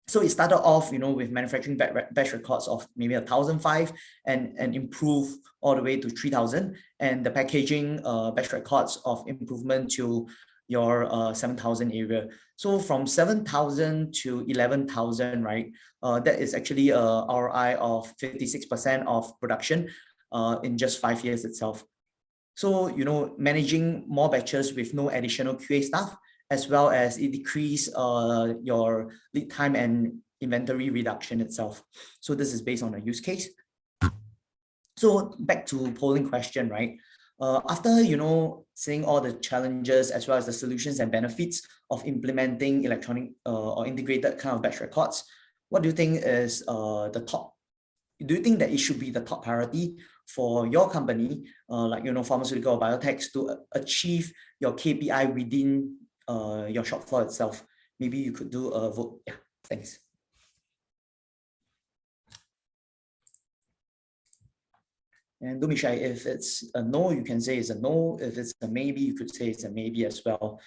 So it started off, with manufacturing batch records of maybe 1,005 and improve all the way to 3,000, and the packaging batch records of improvement to your 7,000 area. So from 7,000 to 11,000, right? That is actually a ROI of 56% of production in just 5 years itself. So, managing more batches with no additional QA staff, as well as it decrease your lead time and inventory reduction itself. So this is based on a use case. So back to polling question, right? After, seeing all the challenges as well as the solutions and benefits of implementing electronic or integrated kind of batch records, what do you think is the top? Do you think that it should be the top priority for your company, like, pharmaceutical or biotechs, to achieve your KPI within your shop floor itself? Maybe you could do a vote. Yeah, thanks. And don't be shy. If it's a no, you can say it's a no. If it's a maybe, you could say it's a maybe as well.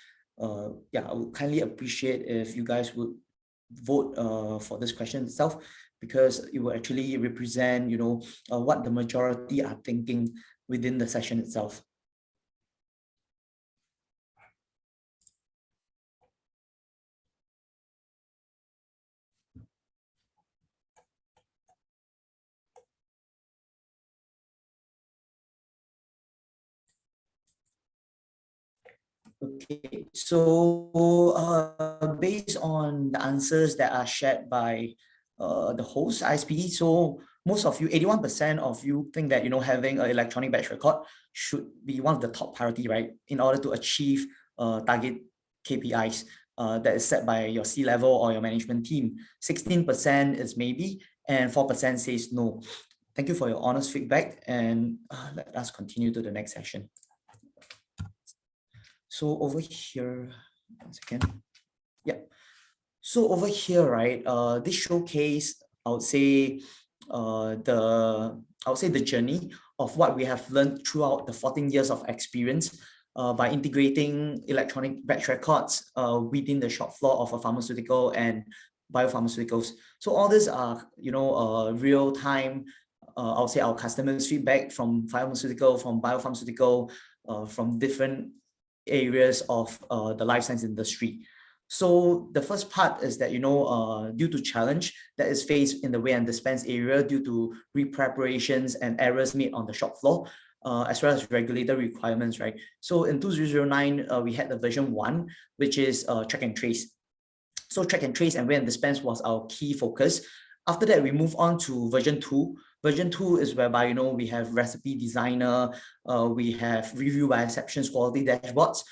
Yeah, I would kindly appreciate if you guys would vote for this question itself, because it will actually represent, what the majority are thinking within the session itself. Okay, so based on the answers that are shared by the host ISPD, so most of you, 81% of you think that, having an electronic batch record should be one of the top priority, right? In order to achieve target KPIs that is set by your C-level or your management team. 16% is maybe, and 4% says no. Thank you for your honest feedback, and let us continue to the next session. So over here, 1 second. Yeah. So over here, right, this showcase, I would say the journey of what we have learned throughout the 14 years of experience by integrating electronic batch records within the shop floor of a pharmaceutical and biopharmaceuticals. So all these are, real time, I would say our customers' feedback from pharmaceutical, from biopharmaceutical, from different areas of the life science industry. So the first part is that, due to challenge that is faced in the weigh and dispense area due to re-preparations and errors made on the shop floor, as well as regulatory requirements, right? So in 2009, we had the version 1, which is track and trace. So track and trace and weigh and dispense was our key focus. After that, we move on to version 2. Version 2 is whereby, we have recipe designer, we have review by exceptions quality dashboards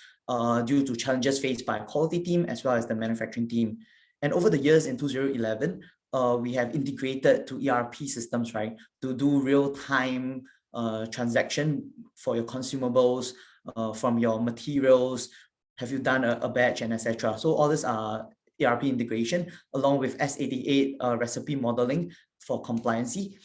due to challenges faced by quality team as well as the manufacturing team. And over the years in 2011, we have integrated to ERP systems, right, to do real-time transaction for your consumables, from your materials, have you done a batch, and etc. So all these are ERP integration along with S88 recipe modeling for compliancy.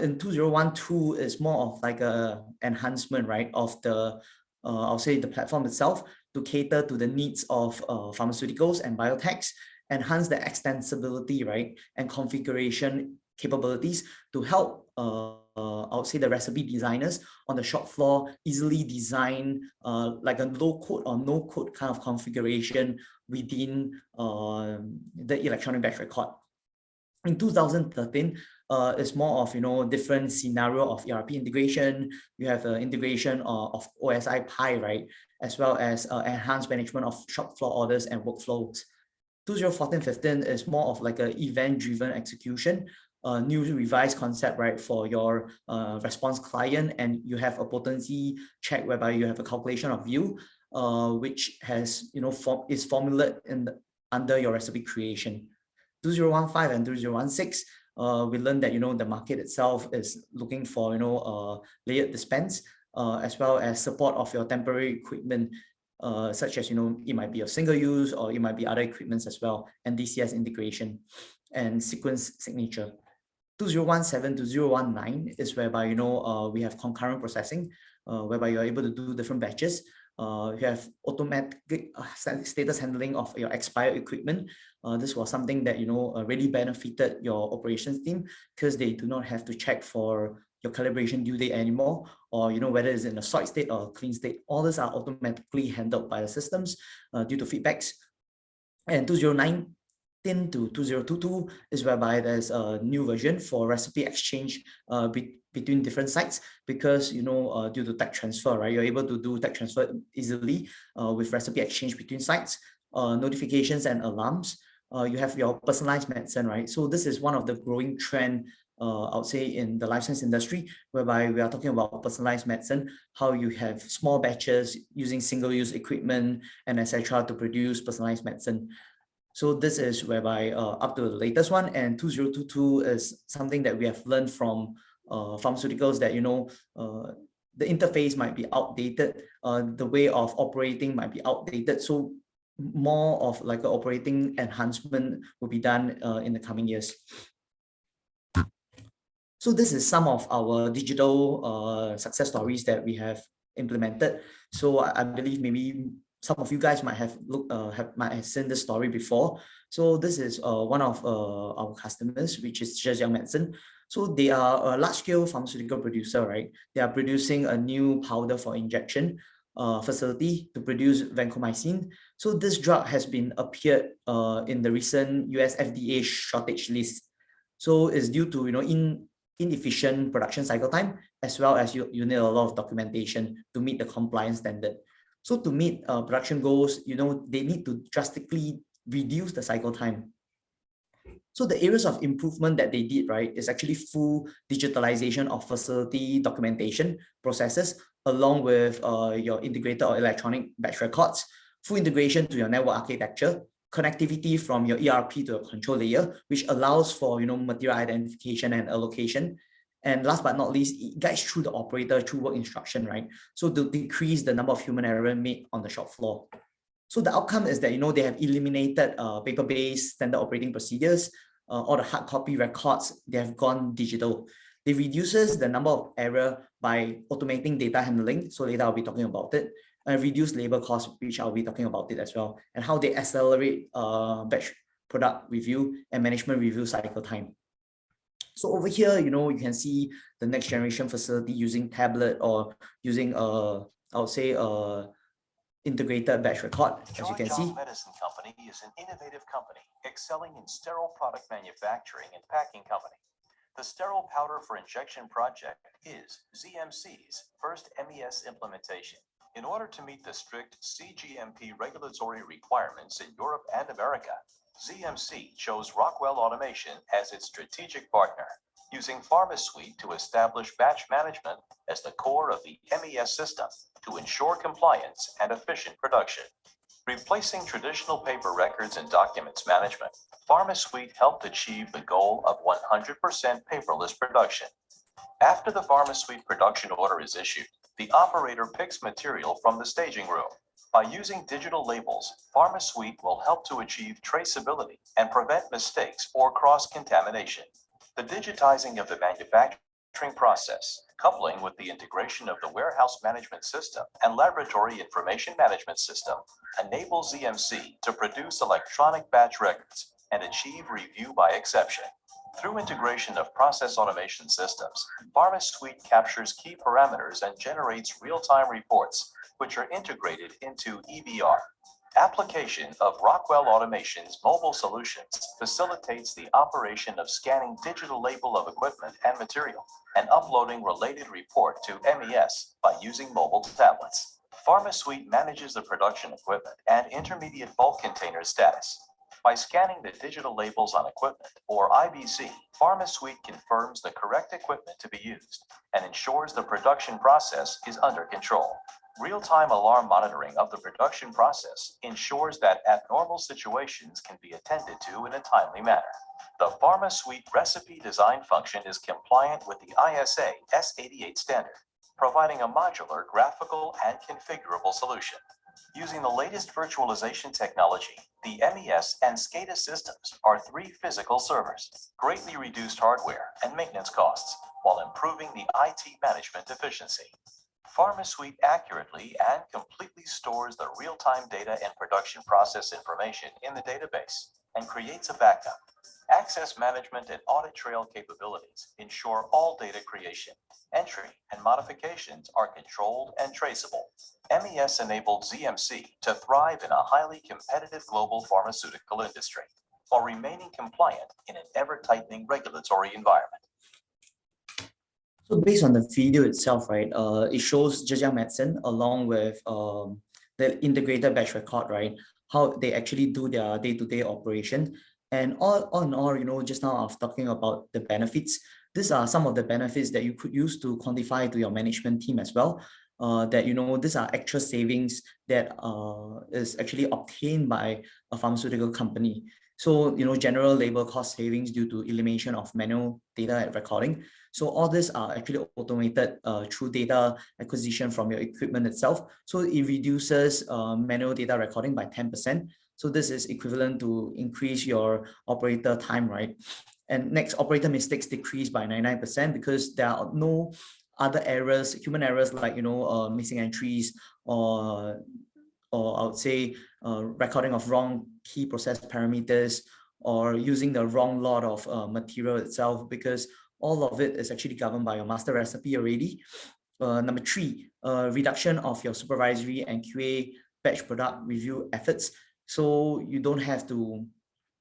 In 2012 is more of like a enhancement, right, of the I'll say the platform itself to cater to the needs of pharmaceuticals and biotechs, enhance the extensibility, right, and configuration capabilities to help I would say the recipe designers on the shop floor easily design like a low code or no code kind of configuration within the electronic batch record. In 2013, it's more of, different scenario of ERP integration. You have the integration of OSI Pi, right? As well as enhanced management of shop floor orders and workflows. 2014-15 is more of like an event-driven execution, a new revised concept, right, for your response client, and you have a potency check whereby you have a calculation of view, which has, is formulated under your recipe creation. 2015 and 2016, we learned that, the market itself is looking for, layered dispense, as well as support of your temporary equipment, such as, it might be a single use or it might be other equipments as well, and DCS integration and sequence signature. 2017 to 2019 is whereby, we have concurrent processing, whereby you're able to do different batches. You have automatic status handling of your expired equipment. This was something that, really benefited your operations team because they do not have to check for your calibration due date anymore, or, whether it's in a solid state or a clean state. All these are automatically handled by the systems due to feedbacks. And 2019 to 2022 is whereby there's a new version for recipe exchange between different sites because, due to tech transfer, right? You're able to do tech transfer easily with recipe exchange between sites, notifications and alarms. You have your personalized medicine, right? So this is one of the growing trend, I would say, in the life science industry, whereby we are talking about personalized medicine, how you have small batches using single-use equipment and etc. to produce personalized medicine. So this is whereby up to the latest one, and 2022 is something that we have learned from pharmaceuticals that, the interface might be outdated, the way of operating might be outdated. So more of like an operating enhancement will be done in the coming years. So this is some of our digital success stories that we have implemented. So I believe maybe some of you guys might have might have seen this story before. So this is one of our customers, which is Zhejiang Medicine. So they are a large-scale pharmaceutical producer, right? They are producing a new powder for injection facility to produce vancomycin. So this drug has been appeared in the recent US FDA shortage list. So it's due to, inefficient production cycle time, as well as you need a lot of documentation to meet the compliance standard. So to meet production goals, they need to drastically reduce the cycle time. So the areas of improvement that they did, right, is actually full digitalization of facility documentation processes, along with your integrated or electronic batch records, full integration to your network architecture, connectivity from your ERP to a control layer, which allows for, material identification and allocation. And last but not least, it guides through the operator through work instruction, right? So to decrease the number of human error made on the shop floor. So the outcome is that, they have eliminated paper-based standard operating procedures, all the hard copy records, they have gone digital. It reduces the number of error by automating data handling. So later I'll be talking about it. And reduce labor costs, which I'll be talking about it as well, and how they accelerate batch product review and management review cycle time. So over here, you can see the next generation facility using tablet or using I would say integrated batch record, as you can see. Medicine Company is an innovative company excelling in sterile product manufacturing and packing company. The sterile powder for injection project is ZMC's first MES implementation. In order to meet the strict CGMP regulatory requirements in Europe and America, ZMC chose Rockwell Automation as its strategic partner, using PharmaSuite to establish batch management as the core of the MES system to ensure compliance and efficient production. Replacing traditional paper records and documents management, PharmaSuite helped achieve the goal of 100% paperless production. After the PharmaSuite production order is issued, The operator picks material from the staging room. By using digital labels, PharmaSuite will help to achieve traceability and prevent mistakes or cross-contamination. The digitizing of the manufacturing process, coupling with the integration of the warehouse management system and laboratory information management system, enables ZMC to produce electronic batch records and achieve review by exception. Through integration of process automation systems, PharmaSuite captures key parameters and generates real-time reports, which are integrated into EBR. Application of Rockwell Automation's mobile solutions facilitates the operation of scanning digital label of equipment and material and uploading related report to MES by using mobile tablets. PharmaSuite manages the production equipment and intermediate bulk container status. By scanning the digital labels on equipment, or IBC, PharmaSuite confirms the correct equipment to be used and ensures the production process is under control. Real-time alarm monitoring of the production process ensures that abnormal situations can be attended to in a timely manner. The PharmaSuite recipe design function is compliant with the ISA S88 standard, providing a modular, graphical, and configurable solution. Using the latest virtualization technology, the MES and SCADA systems are 3 physical servers, greatly reduced hardware and maintenance costs, while improving the IT management efficiency. PharmaSuite accurately and completely stores the real-time data and production process information in the database and creates a backup. Access management and audit trail capabilities ensure all data creation, entry, and modifications are controlled and traceable. MES enabled ZMC to thrive in a highly competitive global pharmaceutical industry, while remaining compliant in an ever-tightening regulatory environment. So based on the video itself, right, it shows Zhejiang Medicine along with the integrated batch record, right, how they actually do their day-to-day operation. And all in all, you know, just now I was talking about the benefits. These are some of the benefits that you could use to quantify to your management team as well. That, you know, these are actual savings that is actually obtained by a pharmaceutical company. So, you know, general labor cost savings due to elimination of manual data recording. So all these are actually automated through data acquisition from your equipment itself. So it reduces manual data recording by 10%. So this is equivalent to increase your operator time, right? And next, operator mistakes decrease by 99% because there are no other errors, human errors like, you know, missing entries or I would say recording of wrong key process parameters or using the wrong lot of material itself, because all of it is actually governed by your master recipe already. Number 3, reduction of your supervisory and QA batch product review efforts. So you don't have to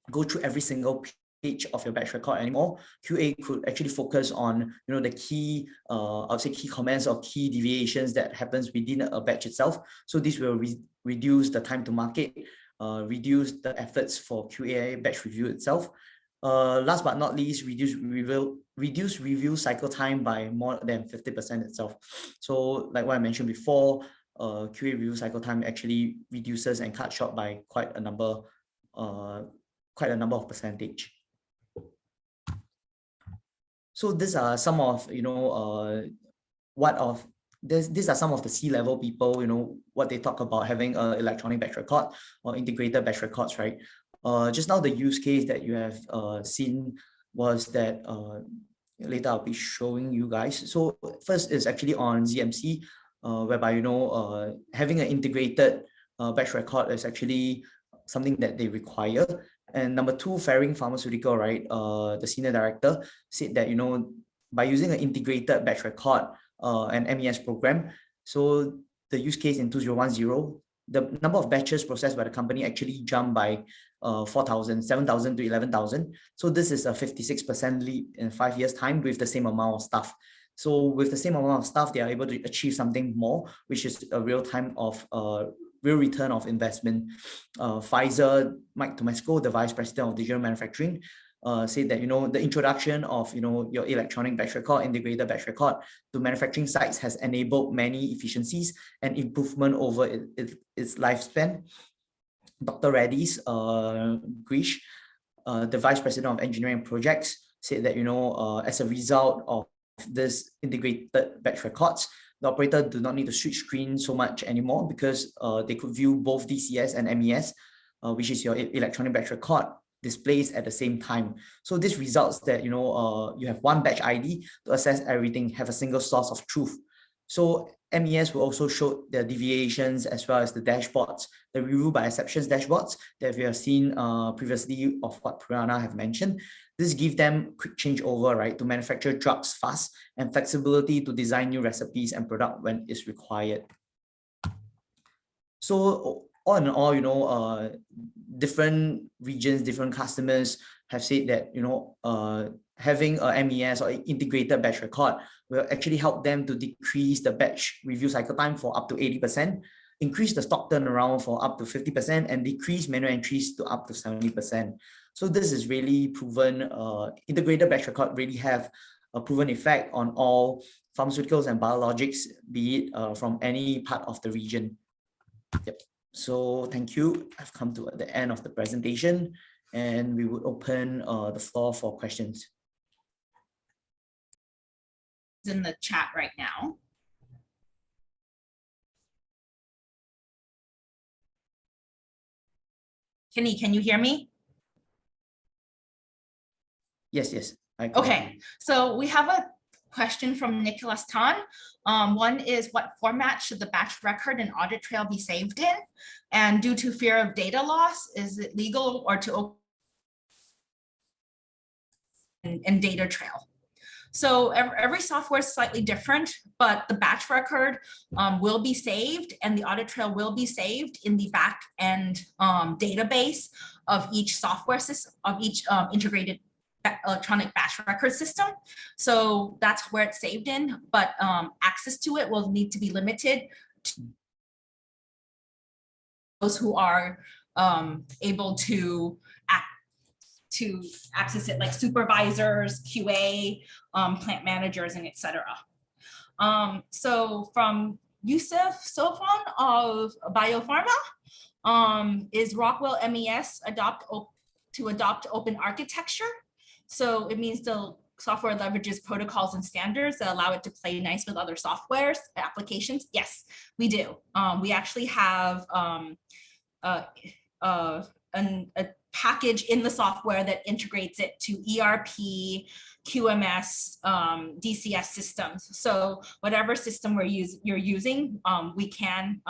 go through every single page of your batch record anymore. QA could actually focus on, you know, the key, I would say key comments or key deviations that happens within a batch itself. So this will reduce the time to market, reduce the efforts for QA batch review itself. Last but not least, reduce review cycle time by more than 50% itself. So like what I mentioned before, QA review cycle time actually reduces and cut short by quite a number of percentage. So these are some of, you know, these are some of the C-level people, you know, what they talk about having an electronic batch record or integrated batch records, right? Just now the use case that you have seen was that later I'll be showing you guys. So first is actually on ZMC, whereby, you know, having an integrated batch record is actually something that they require. And number 2, Ferring Pharmaceutical, right? The senior director said that, you know, by using an integrated batch record and MES program, so the use case in 2010, the number of batches processed by the company actually jumped by 7,000 to 11,000. So this is a 56% leap in 5 years' time with the same amount of staff. So with the same amount of staff, they are able to achieve something more, which is a real return of investment. Pfizer, Mike Tomesco, the vice president of digital manufacturing, said that, you know, the introduction of, you know, your electronic batch record, integrated batch record to manufacturing sites has enabled many efficiencies and improvement over its lifespan. Dr. Reddy's Grish, the vice president of engineering projects, said that, you know, as a result of this integrated batch records, the operator do not need to switch screen so much anymore, because they could view both DCS and MES, which is your electronic batch record, displays at the same time. So this results that you have one batch ID to assess everything, have a single source of truth. So MES will also show the deviations as well as the dashboards, the review by exceptions dashboards that we have seen previously of what Purana have mentioned. This gives them quick changeover, right, to manufacture drugs fast and flexibility to design new recipes and product when it's required. So all in all, different regions, different customers have said that, having a MES or integrated batch record will actually help them to decrease the batch review cycle time for up to 80%, increase the stock turnaround for up to 50%, and decrease manual entries to up to 70%. So this is really proven, integrated batch record really have a proven effect on all pharmaceuticals and biologics, be it from any part of the region. Yep. So thank you. I've come to the end of the presentation, and we would open the floor for questions. In the chat right now. Kenny, can you hear me? Yes. Okay, so we have a question from Nicholas Tan. One is, what format should the batch record and audit trail be saved in? And due to fear of data loss, is it legal or to open and data trail? So every software is slightly different, but the batch record will be saved and the audit trail will be saved in the back end database of each software system, of each integrated electronic batch record system. So that's where it's saved in, but access to it will need to be limited to those who are able to access it, like supervisors, QA, plant managers, and etc. So from Yusuf Sofan of Biopharma, is Rockwell MES adopt open architecture? So it means the software leverages protocols and standards that allow it to play nice with other softwares, applications. Yes, we do. We actually have a package in the software that integrates it to ERP, QMS, DCS systems. So whatever system you're using, we can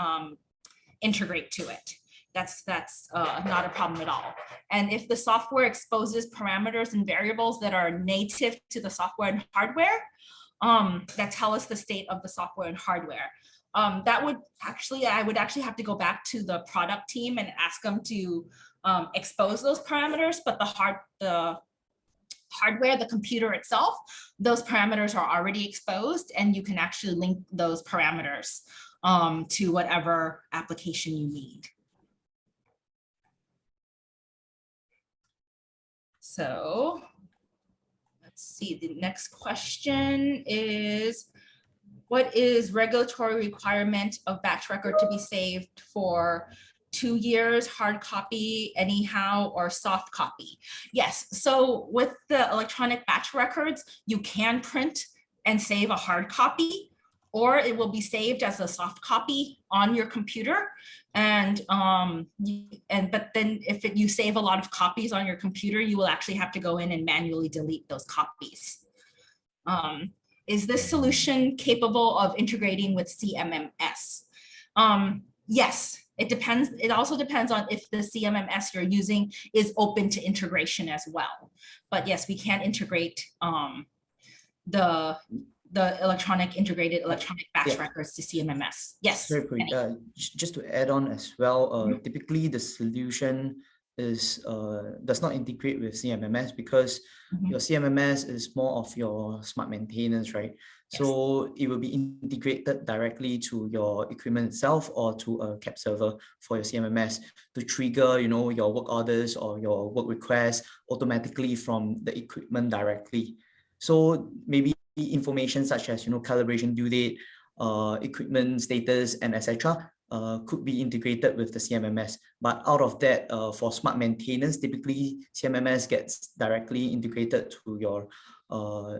integrate to it. That's not a problem at all. And if the software exposes parameters and variables that are native to the software and hardware, that tell us the state of the software and hardware, that would actually, I would actually have to go back to the product team and ask them to expose those parameters, but the hardware, the computer itself, those parameters are already exposed, and you can actually link those parameters to whatever application you need. So let's see, the next question is, what is regulatory requirement of batch record to be saved for 2 years, hard copy anyhow, or soft copy? Yes, so with the electronic batch records, you can print and save a hard copy, or it will be saved as a soft copy on your computer. And but then if you save a lot of copies on your computer, you will actually have to go in and manually delete those copies. Is this solution capable of integrating with CMMS? Yes, it depends. It also depends on if the CMMS you're using is open to integration as well. But yes, we can integrate the integrated electronic batch records to CMMS. Yes. Sorry, just to add on as well, typically the solution is does not integrate with CMMS because your CMMS is more of your smart maintenance, right? Yes. So it will be integrated directly to your equipment itself or to a CAP server for your CMMS to trigger, your work orders or your work requests automatically from the equipment directly. So maybe information such as calibration due date, equipment status, and etc. Could be integrated with the CMMS. But out of that, for smart maintenance, typically CMMS gets directly integrated to your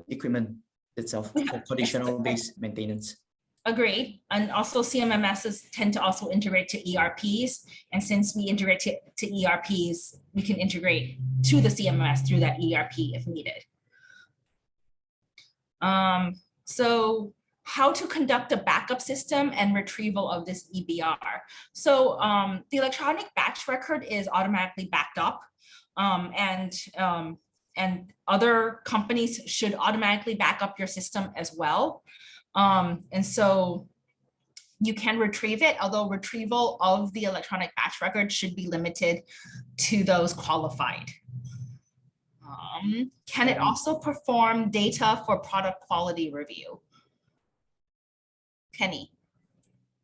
equipment itself for conditional based maintenance. Agreed. And also CMMSs tend to also integrate to ERPs. And since we integrate to ERPs, we can integrate to the CMMS through that ERP if needed. So how to conduct a backup system and retrieval of this EBR. So the electronic batch record is automatically backed up, and other companies should automatically back up your system as well. And so you can retrieve it, although retrieval of the electronic batch record should be limited to those qualified. Can it also perform data for product quality review? Kenny.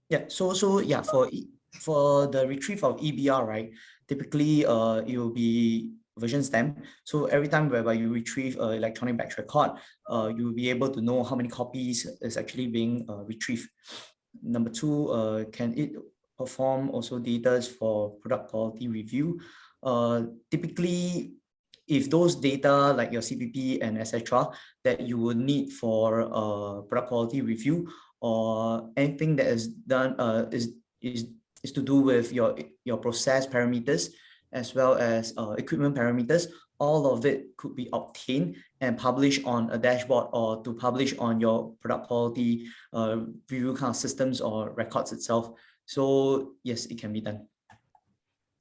Yeah, so yeah, for the retrieve of EBR, right? Typically, it will be version stamp. So every time whereby you retrieve an electronic batch record, you will be able to know how many copies is actually being retrieved. Number two, can it perform also data for product quality review? Typically, if those data like your CPP and etc. that you would need for product quality review, or anything that is done is to do with your process parameters as well as equipment parameters, all of it could be obtained and published on a dashboard or to publish on your product quality review kind of systems or records itself. So yes, it can be done.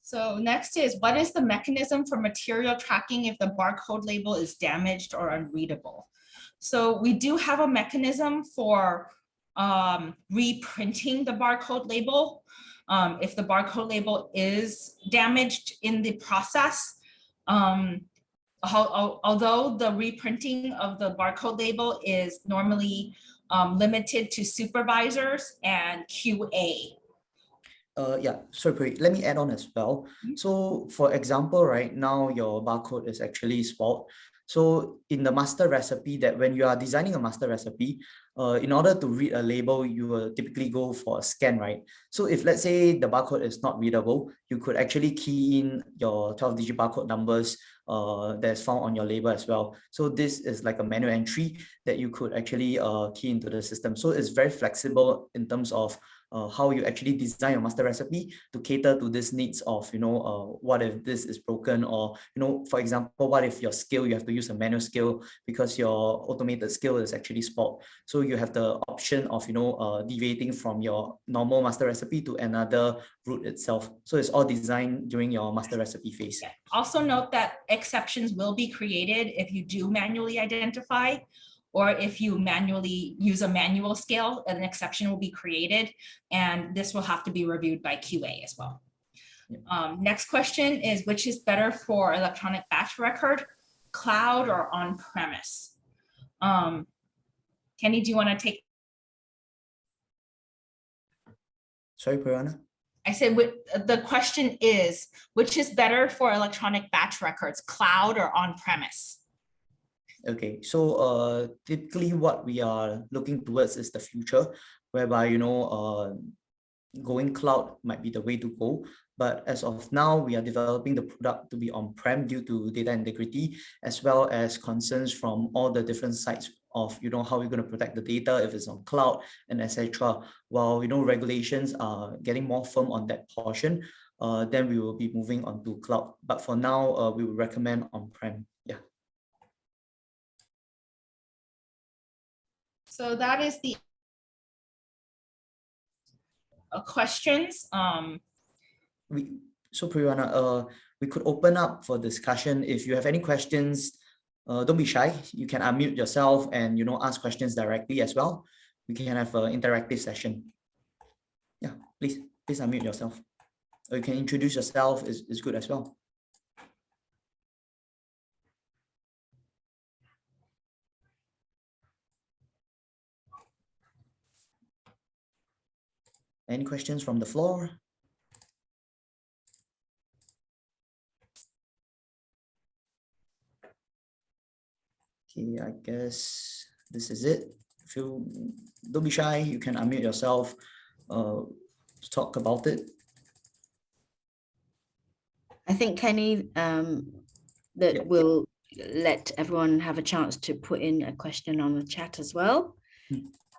So next is, what is the mechanism for material tracking if the barcode label is damaged or unreadable? So we do have a mechanism for reprinting the barcode label. If the barcode label is damaged in the process, although the reprinting of the barcode label is normally limited to supervisors and QA. Yeah, sorry, let me add on as well. So for example, right now your barcode is actually spoiled. So in the master recipe, that when you are designing a master recipe, in order to read a label, you will typically go for a scan, right? So if let's say the barcode is not readable, you could actually key in your 12-digit barcode numbers that's found on your label as well. So this is like a manual entry that you could actually key into the system. So it's very flexible in terms of how you actually design your master recipe to cater to these needs of, what if this is broken, or, for example, what if your scale, you have to use a manual scale because your automated scale is actually spoiled. So you have the option of, deviating from your normal master recipe to another route itself. So it's all designed during your master recipe phase. Yeah. Also note that exceptions will be created if you do manually identify, or if you manually use a manual scale, an exception will be created, and this will have to be reviewed by QA as well. Yeah. Next question is, which is better for electronic batch record, cloud or on-premise? Kenny, do you want to take? Sorry, Purana? I said, the question is, which is better for electronic batch records, cloud or on-premise? Okay, so typically what we are looking towards is the future, whereby, going cloud might be the way to go. But as of now, we are developing the product to be on-prem due to data integrity, as well as concerns from all the different sites of, how we're going to protect the data if it's on cloud and etc. While, regulations are getting more firm on that portion, then we will be moving on to cloud. But for now, we would recommend on-prem. Yeah. So that is the questions. So Priyana, we could open up for discussion. If you have any questions, don't be shy. You can unmute yourself and ask questions directly as well. We can have an interactive session. Yeah, please unmute yourself. Or you can introduce yourself. Is good as well. Any questions from the floor? Okay, I guess this is it. Don't be shy. You can unmute yourself to talk about it. I think, Kenny, that we'll let everyone have a chance to put in a question on the chat as well.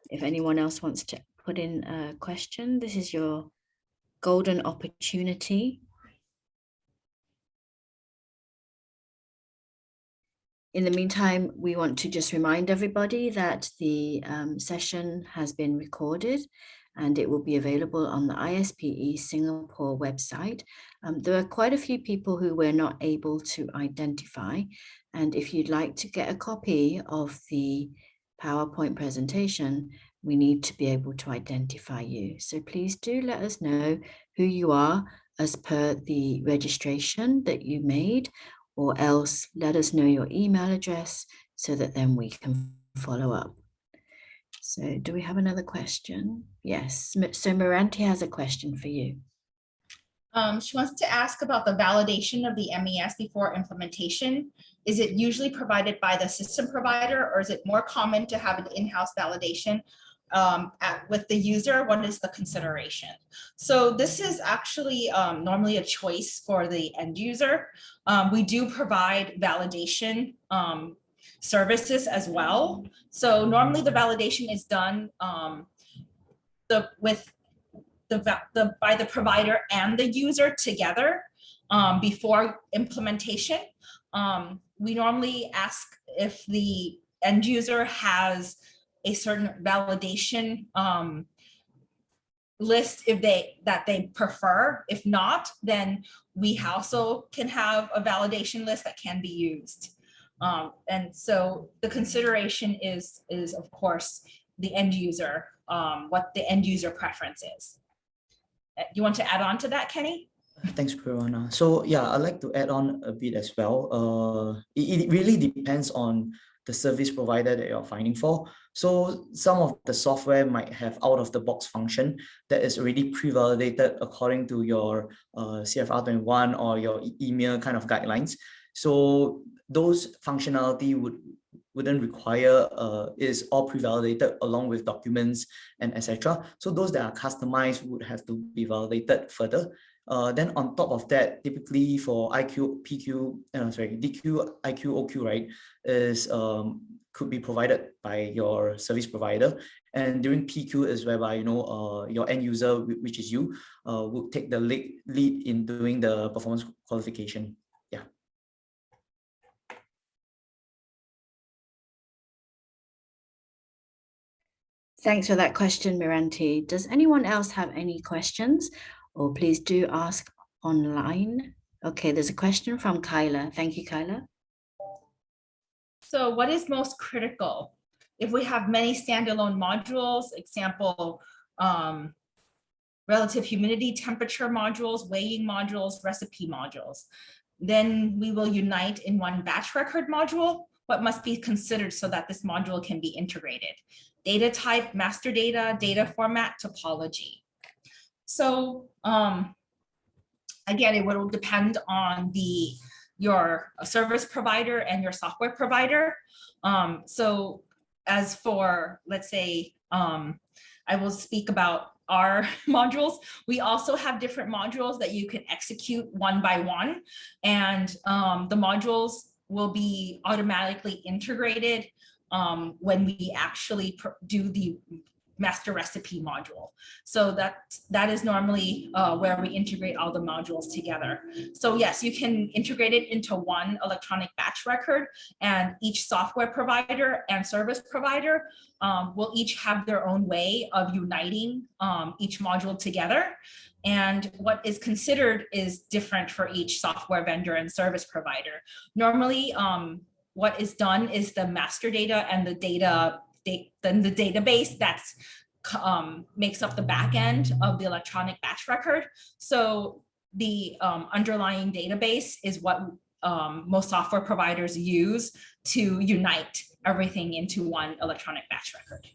If anyone else wants to put in a question. This is your golden opportunity. In the meantime, we want to just remind everybody that the session has been recorded and it will be available on the ISPE Singapore website. There are quite a few people who were not able to identify. And if you'd like to get a copy of the PowerPoint presentation, we need to be able to identify you. So please do let us know who you are as per the registration that you made, or else let us know your email address so that then we can follow up. So do we have another question? Yes, so Miranti has a question for you. She wants to ask about the validation of the MES before implementation. Is it usually provided by the system provider, or is it more common to have an in-house validation with the user? What is the consideration? So this is actually normally a choice for the end user. We do provide validation services as well. So normally the validation is done by the provider and the user together before implementation. We normally ask if the end user has a certain validation list that they prefer. If not, then we also can have a validation list that can be used. And so the consideration is of course the end user, what the end user preference is. You want to add on to that, Kenny? Thanks, Pirana. So yeah, I'd like to add on a bit as well. It really depends on the service provider that you're finding for. So some of the software might have out-of-the-box function that is already pre-validated according to your CFR 21 or your EMEA kind of guidelines. So those functionality wouldn't require is all pre-validated along with documents and etc. So those that are customized would have to be validated further. Then on top of that, typically for DQ, IQ, OQ, right, is could be provided by your service provider. And during PQ is whereby your end user, which is you, will take the lead in doing the performance qualification. Yeah. Thanks for that question, Miranti. Does anyone else have any questions? Or please do ask online. Okay, there's a question from Kyla. Thank you, Kyla. So what is most critical? If we have many standalone modules, example, relative humidity temperature modules, weighing modules, recipe modules, then we will unite in one batch record module. What must be considered so that this module can be integrated? Data type, master data, data format, topology. So again, it will depend on your service provider and your software provider. So as for, let's say, I will speak about our modules. We also have different modules that you can execute one by one, and the modules will be automatically integrated when we actually do the master recipe module. So that is normally where we integrate all the modules together. So yes, you can integrate it into one electronic batch record, and each software provider and service provider will each have their own way of uniting each module together. And what is considered is different for each software vendor and service provider. Normally, what is done is the master data and the database that's makes up the back end of the electronic batch record. So the underlying database is what most software providers use to unite everything into one electronic batch record.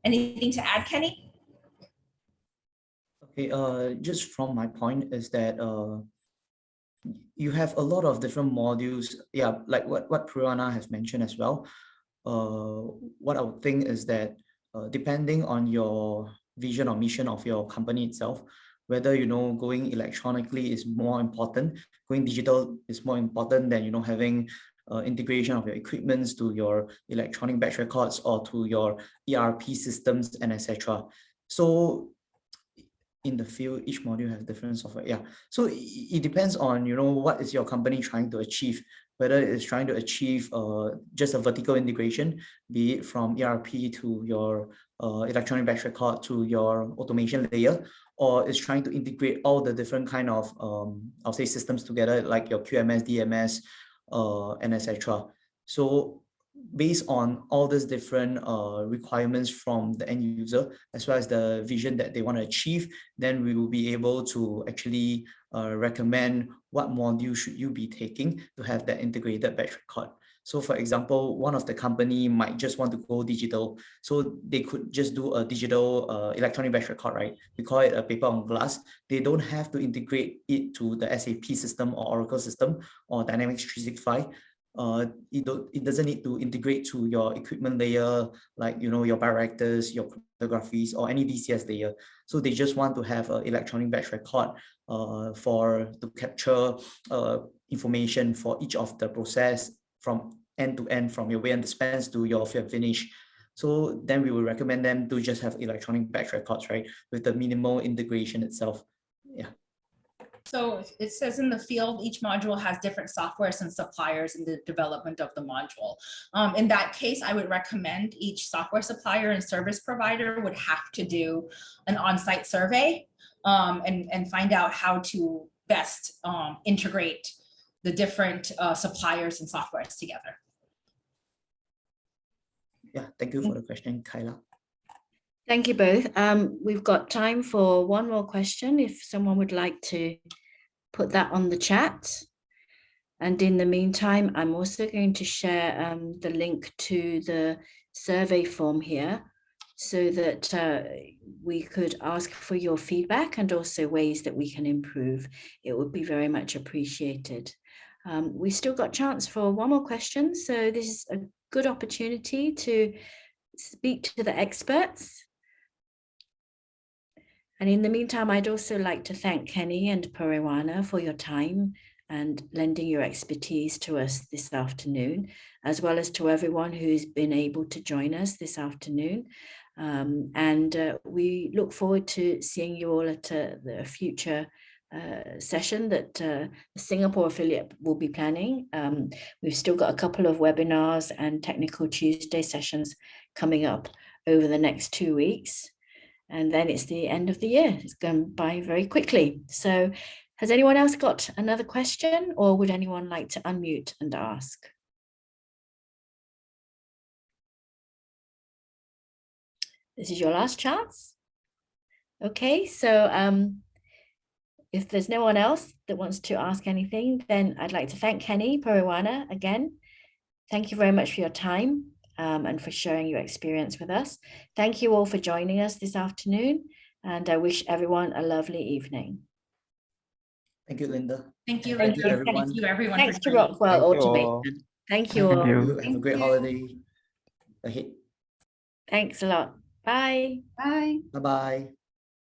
Anything to add, Kenny? Okay, just from my point is that you have a lot of different modules. Yeah, like what Purana has mentioned as well. What I would think is that depending on your vision or mission of your company itself, whether going electronically is more important, going digital is more important than having integration of your equipments to your electronic batch records or to your ERP systems and etc. So in the field, each module has different software. Yeah. So it depends on, what is your company trying to achieve, whether it's trying to achieve just a vertical integration, be it from ERP to your electronic batch record to your automation layer, or it's trying to integrate all the different kind of, I'll say systems together, like your QMS, DMS, and etc. So based on all these different requirements from the end user, as well as the vision that they want to achieve, then we will be able to actually recommend what module should you be taking to have that integrated batch record. So for example, one of the company might just want to go digital. So they could just do a digital electronic batch record, right? We call it a paper on glass. They don't have to integrate it to the SAP system or Oracle system or Dynamics 365. It doesn't need to integrate to your equipment layer, like your bioreactors, your chromatographies, or any DCS layer. So they just want to have an electronic batch record to capture information for each of the process from end to end, from your weigh and dispense to your fill and finish. So then we will recommend them to just have electronic batch records, right, with the minimal integration itself. Yeah. So it says in the field, each module has different softwares and suppliers in the development of the module. In that case, I would recommend each software supplier and service provider would have to do an on-site survey and find out how to best integrate the different suppliers and softwares together. Yeah, thank you for the question, Kyla. Thank you both. We've got time for one more question if someone would like to put that on the chat. And in the meantime, I'm also going to share the link to the survey form here so that we could ask for your feedback and also ways that we can improve. It would be very much appreciated. We still got a chance for one more question. So this is a good opportunity to speak to the experts. And in the meantime, I'd also like to thank Kenny and Pariwana for your time and lending your expertise to us this afternoon, as well as to everyone who's been able to join us this afternoon. We look forward to seeing you all at the future session that the Singapore affiliate will be planning. We've still got a couple of webinars and Technical Tuesday sessions coming up over the next 2 weeks. And then it's the end of the year. It's gone by very quickly. So has anyone else got another question, or would anyone like to unmute and ask? This is your last chance. Okay, so if there's no one else that wants to ask anything, then I'd like to thank Kenny Pariwana again. Thank you very much for your time and for sharing your experience with us. Thank you all for joining us this afternoon, and I wish everyone a lovely evening. Thank you, Linda. Thank you, Thank you, Linda. everyone. Thank you, everyone. Thanks to joining. Rockwell Thank you all. Automation. Thank you all. Thank you. Have a great holiday ahead. Thanks a lot. Bye. Bye. Bye-bye.